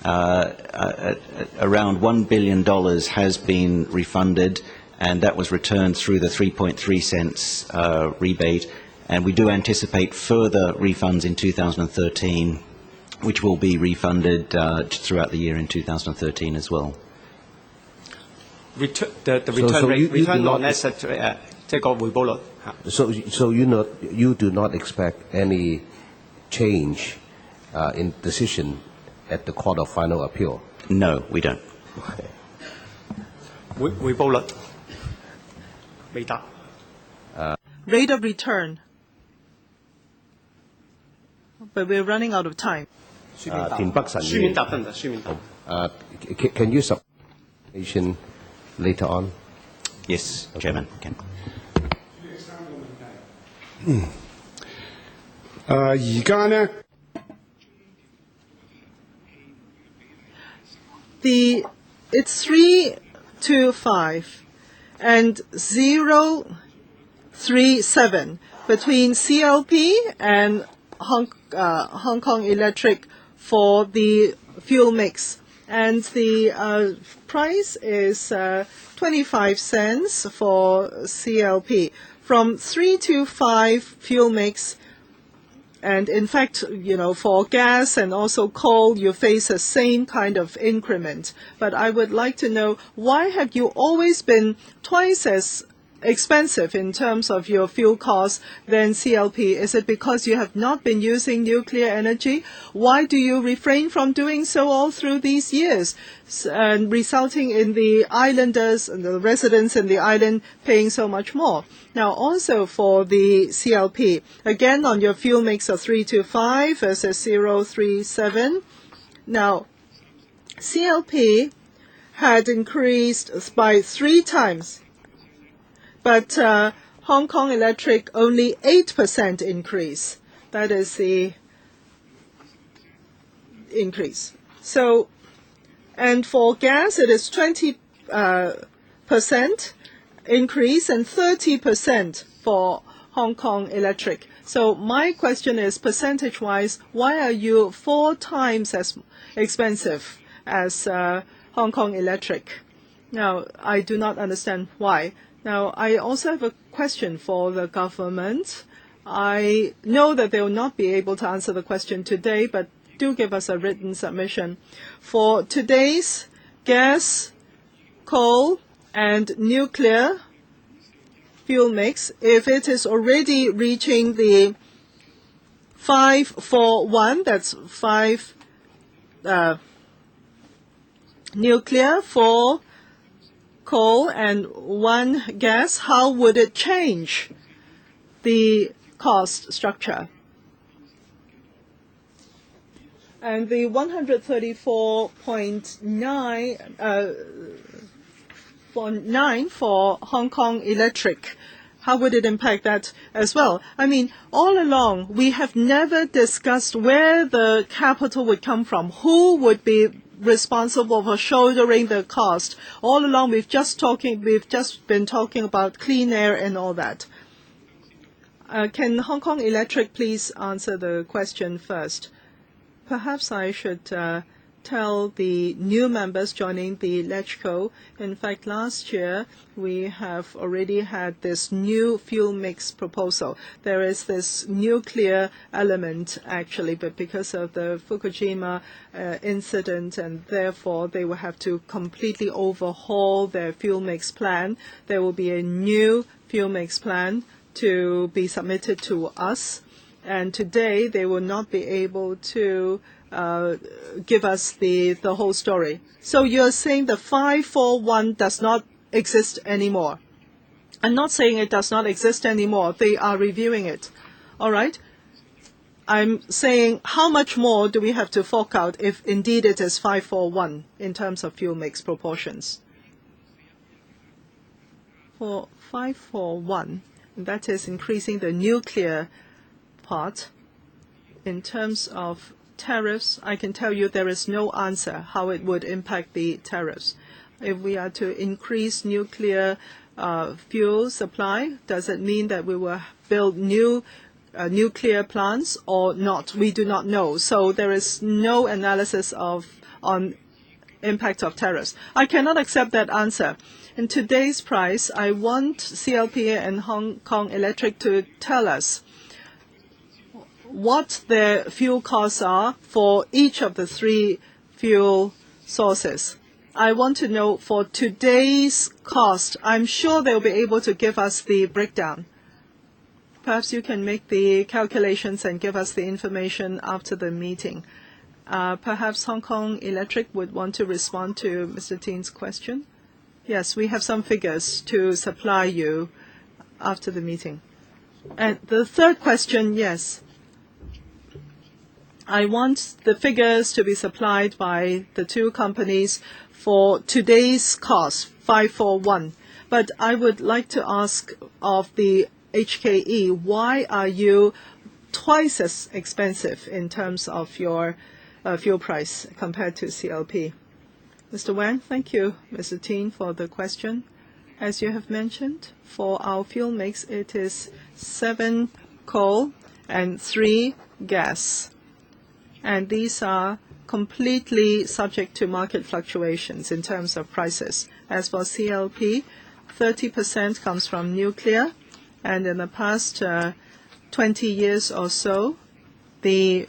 Around $1 billion has been refunded, and that was returned through the 3.3 cents rebate. And we do anticipate further refunds in 2013, which will be refunded throughout the year in 2013 as well. The return rate, return on asset, 即係個回報率。So you do not expect any change in decision at the Court of Final Appeal? No, we don't. 回報率未答。Rate of return. But we're running out of time. 田北辰議員。書面答得唔得？書面答。Can you submission later on? Yes, Chairman. Can. 而家呢 It's 325 and 037 between CLP and Hong Kong Electric for the fuel mix. And the price is 25 cents for CLP. From 325 fuel mix, and in fact, for gas and also coal, you face the same kind of increment. But I would like to know, why have you always been twice as expensive in terms of your fuel costs than CLP? Is it because you have not been using nuclear energy? Why do you refrain from doing so all through these years, and resulting in the islanders and the residents in the island paying so much more? Now, also for the CLP, again on your fuel mix of 325 versus 037. Now, CLP had increased by 3 times. But Hong Kong Electric only 8% increase. That is the increase. So, and for gas, it is 20% increase and 30% for Hong Kong Electric. So my question is, percentage-wise, why are you 4 times as expensive as Hong Kong Electric? Now, I do not understand why. Now, I also have a question for the government. I know that they will not be able to answer the question today, but do give us a written submission. For today's gas, coal, and nuclear fuel mix, if it is already reaching the 541, that's 5 nuclear, 4 coal and 1 gas, how would it change the cost structure? And the 134.9 for Hong Kong Electric, how would it impact that as well? I mean, all along, we have never discussed where the capital would come from, who would be responsible for shouldering the cost. All along, we've just been talking about clean air and all that. Can Hong Kong Electric please answer the question first? Perhaps I should tell the new members joining the LegCo. In fact, last year, we have already had this new fuel mix proposal. There is this nuclear element, actually, but because of the Fukushima incident, and therefore they will have to completely overhaul their fuel mix plan. There will be a new fuel mix plan to be submitted to us. And today, they will not be able to give us the whole story. So you're saying the 541 does not exist anymore. I'm not saying it does not exist anymore. They are reviewing it. All right? I'm saying how much more do we have to fork out if indeed it is 541 in terms of fuel mix proportions? For 541, that is increasing the nuclear part. In terms of tariffs, I can tell you there is no answer how it would impact the tariffs. If we are to increase nuclear fuel supply, does it mean that we will build new nuclear plants or not? We do not know. So there is no analysis on impact of tariffs. I cannot accept that answer. In today's price, I want CLP and Hong Kong Electric to tell us what their fuel costs are for each of the 3 fuel sources. I want to know for today's cost. I'm sure they'll be able to give us the breakdown. Perhaps you can make the calculations and give us the information after the meeting. Perhaps Hong Kong Electric would want to respond to Mr. Teen's question. Yes, we have some figures to supply you after the meeting. And the third question, yes. I want the figures to be supplied by the 2 companies for today's cost, 541. But I would like to ask of the HKE, why are you twice as expensive in terms of your fuel price compared to CLP? Mr. Wang, thank you, Mr. Tin, for the question. As you have mentioned, for our fuel mix, it is 7 coal and 3 gas. And these are completely subject to market fluctuations in terms of prices. As for CLP, 30% comes from nuclear, and in the past 20 years or so, the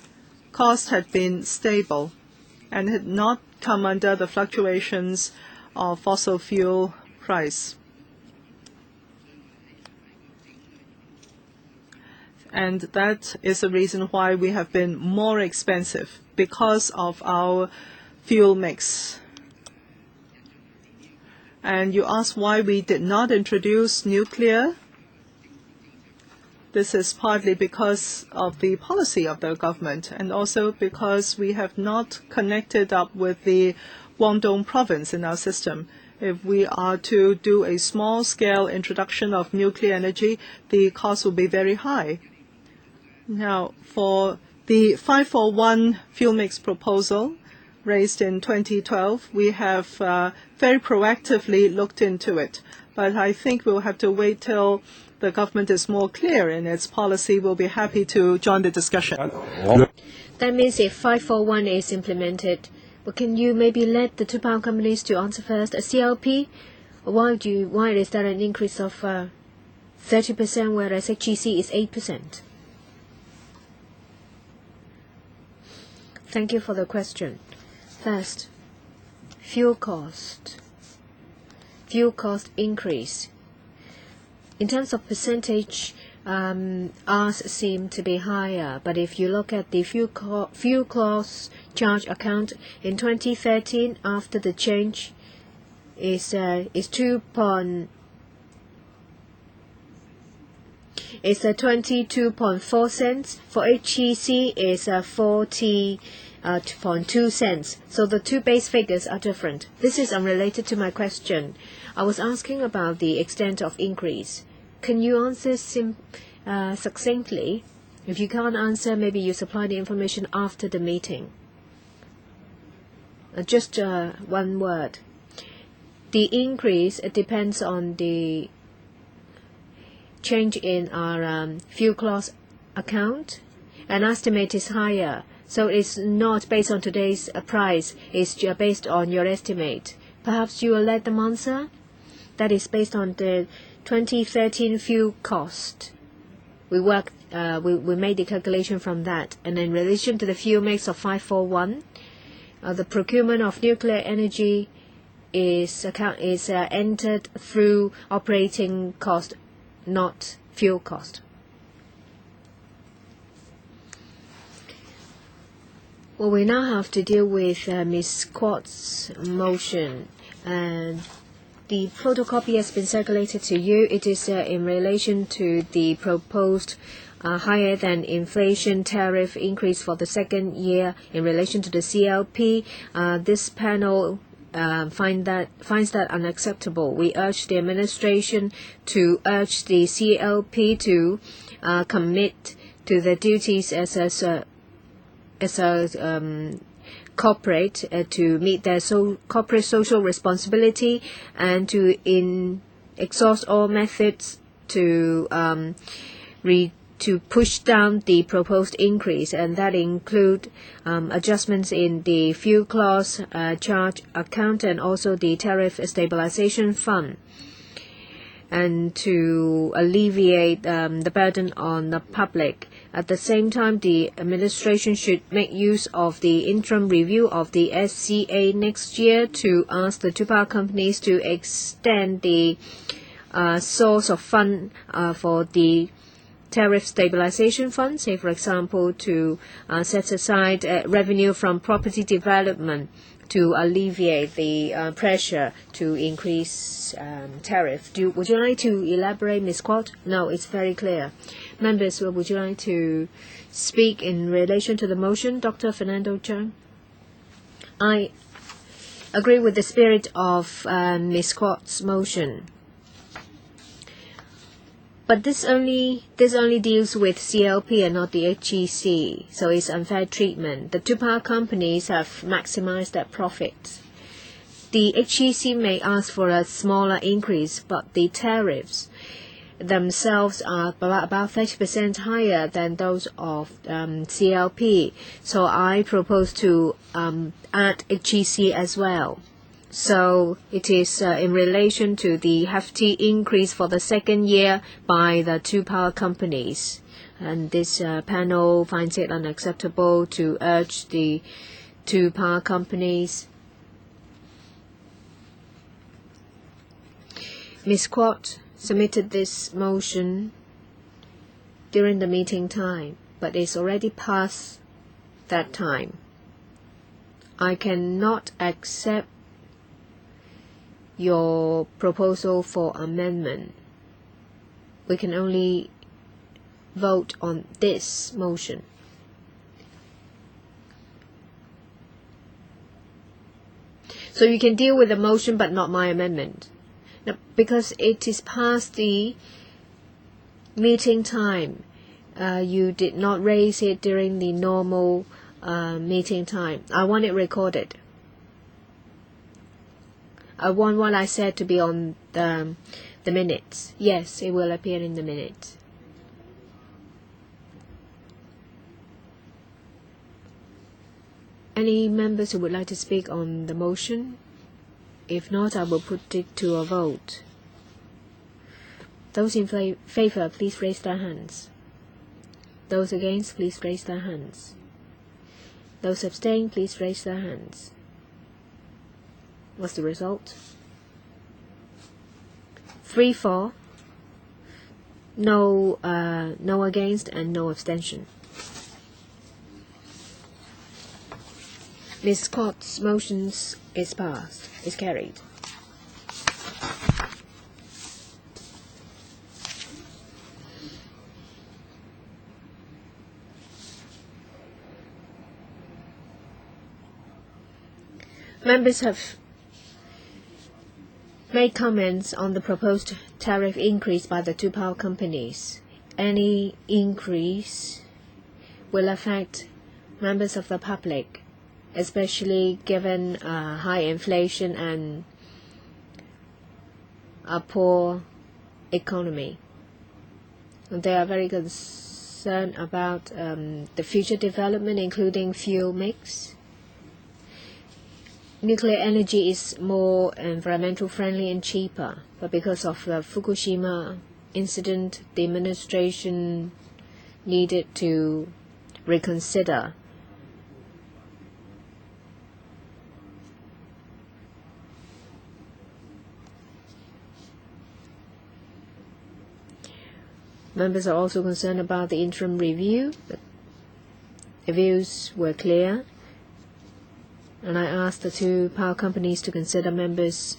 cost had been stable and had not come under the fluctuations of fossil fuel price. And that is the reason why we have been more expensive, because of our fuel mix. And you asked why we did not introduce nuclear. This is partly because of the policy of the government, and also because we have not connected up with the Guangdong province in our system. If we are to do a small-scale introduction of nuclear energy, the cost will be very high. Now, for the 541 fuel mix proposal raised in 2012, we have very proactively looked into it. But I think we'll have to wait till the government is more clear in its policy. We'll be happy to join the discussion. That means if 541 is implemented, well, can you maybe let the two power companies to answer first? A CLP, why is there an increase of 30%, whereas HEC is 8%? Thank you for the question. First, fuel cost. Fuel cost increase. In terms of percentage, ours seem to be higher. But if you look at the fuel cost charge account in 2013, after the change, is 22.4 cents. For HEC is 40.2 cents. So the two base figures are different. This is unrelated to my question. I was asking about the extent of increase. Can you answer succinctly? If you can't answer, maybe you supply the information after the meeting. Just one word. The increase, it depends on the change in our fuel cost account. An estimate is higher, so it's not based on today's price. It's just based on your estimate. Perhaps you will let them answer. That is based on the 2013 fuel cost. We made the calculation from that, and in relation to the fuel mix of 541, the procurement of nuclear energy is entered through operating cost, not fuel cost. Well, we now have to deal with Ms. Kwok's motion, and the photocopy has been circulated to you. It is in relation to the proposed higher than inflation tariff increase for the second year in relation to the CLP. This panel finds that unacceptable. We urge the administration to urge the CLP to commit to the duties as a corporate to meet their corporate social responsibility, and to exhaust all methods to push down the proposed increase, and that include adjustments in the fuel clause charge account and also the tariff stabilization fund, and to alleviate the burden on the public. At the same time, the administration should make use of the interim review of the SCA next year to ask the two power companies to extend the source of fund for the tariff stabilization fund, say for example to set aside revenue from property development to alleviate the pressure to increase tariff. Would you like to elaborate, Ms. Kwok? No, it's very clear. Members, would you like to speak in relation to the motion? Dr. Fernando Cheung? I agree with the spirit of Ms. Kwok's motion. But this only deals with CLP and not the HEC, so it's unfair treatment. The two power companies have maximized their profits. The HEC may ask for a smaller increase, but the tariffs themselves are about 30% higher than those of CLP. So I propose to add HEC as well. So it is in relation to the hefty increase for the second year by the two power companies. And this panel finds it unacceptable to urge the two power companies. Ms. Quat submitted this motion during the meeting time, but it's already past that time. I cannot accept your proposal for amendment. We can only vote on this motion. So you can deal with the motion but not my amendment. Now, because it is past the meeting time, you did not raise it during the normal meeting time. I want it recorded. I want what I said to be on the minutes. Yes, it will appear in the minutes. Any members who would like to speak on the motion? If not, I will put it to a vote. Those in favor, please raise their hands. Those against, please raise their hands. Those abstain, please raise their hands. What's the result? 3-4. No against and no abstention. Ms. Scott's motions is passed. Is carried. Members have made comments on the proposed tariff increase by the two power companies. Any increase will affect members of the public, especially given high inflation and a poor economy. They are very concerned about the future development, including fuel mix. Nuclear energy is more environmental friendly and cheaper, but because of the Fukushima incident, the administration needed to reconsider. Members are also concerned about the interim review. The views were clear, and I asked the two power companies to consider members'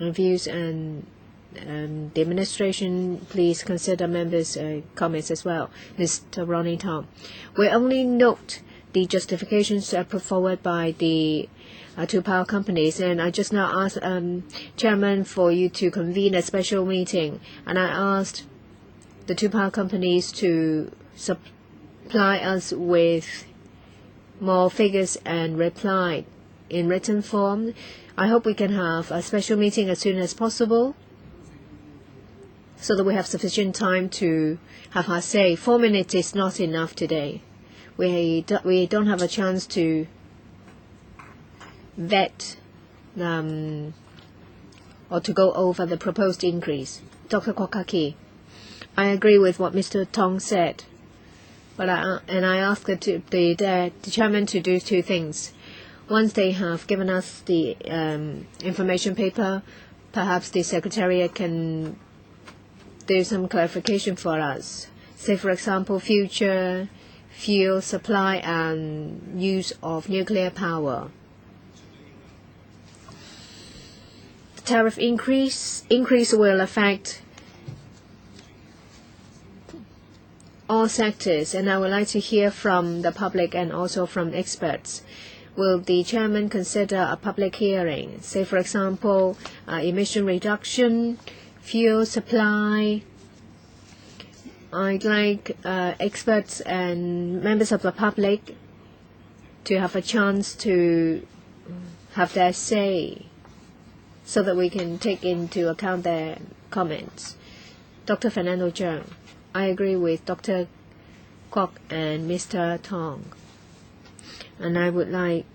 views, and the administration please consider members' comments as well. Mr. Ronnie Tom, we only note the justifications put forward by the two power companies, and I just now asked Chairman for you to convene a special meeting, and I asked the two power companies to supply us with more figures and reply in written form. I hope we can have a special meeting as soon as possible so that we have sufficient time to have our say. 4 minutes is not enough today. We don't have a chance to vet or to go over the proposed increase. Dr. Kokaki, I agree with what Mr. Tong said, but I asked the chairman to do two things. Once they have given us the information paper, perhaps the secretariat can do some clarification for us. Say, for example, future fuel supply and use of nuclear power. The tariff increase will affect all sectors, and I would like to hear from the public and also from experts. will the chairman consider a public hearing? Say, for example, emission reduction, fuel supply. I'd like experts and members of the public to have a chance to have their say so that we can take into account their comments. Dr. Fernando Zhang, I agree with Dr. Kwok and Mr. Tong. And I would like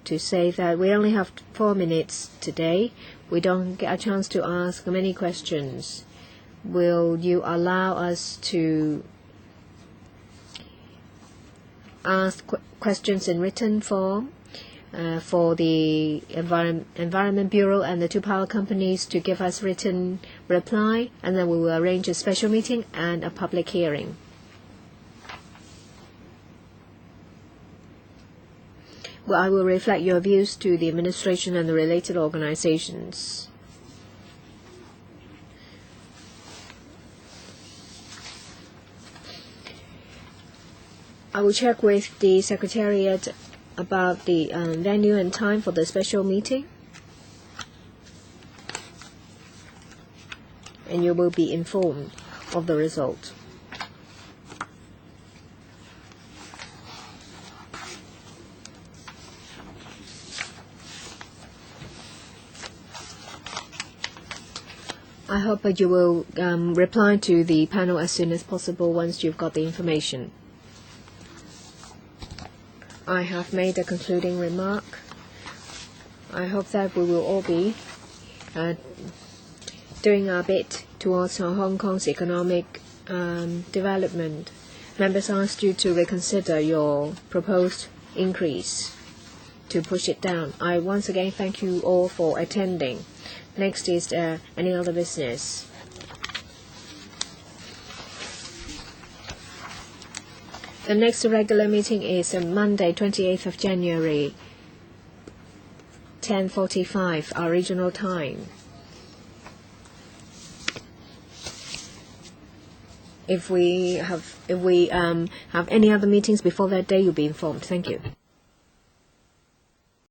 to say that we only have 4 minutes today. We don't get a chance to ask many questions. Will you allow us to ask questions in written form for the Environment Bureau and the 2 power companies to give us written reply, and then we will arrange a special meeting and a public hearing. Well, I will reflect your views to the administration and the related organizations. I will check with the Secretariat about the venue and time for the special meeting. And you will be informed of the result. I hope that you will reply to the panel as soon as possible once you've got the information. I have made a concluding remark. I hope that we will all be doing our bit towards Hong Kong's economic development. Members asked you to reconsider your proposed increase to push it down. I once again thank you all for attending. Next is any other business. The next regular meeting is Monday, 28th of January, 10:45, our regional time. If we have any other meetings before that day, you'll be informed. Thank you.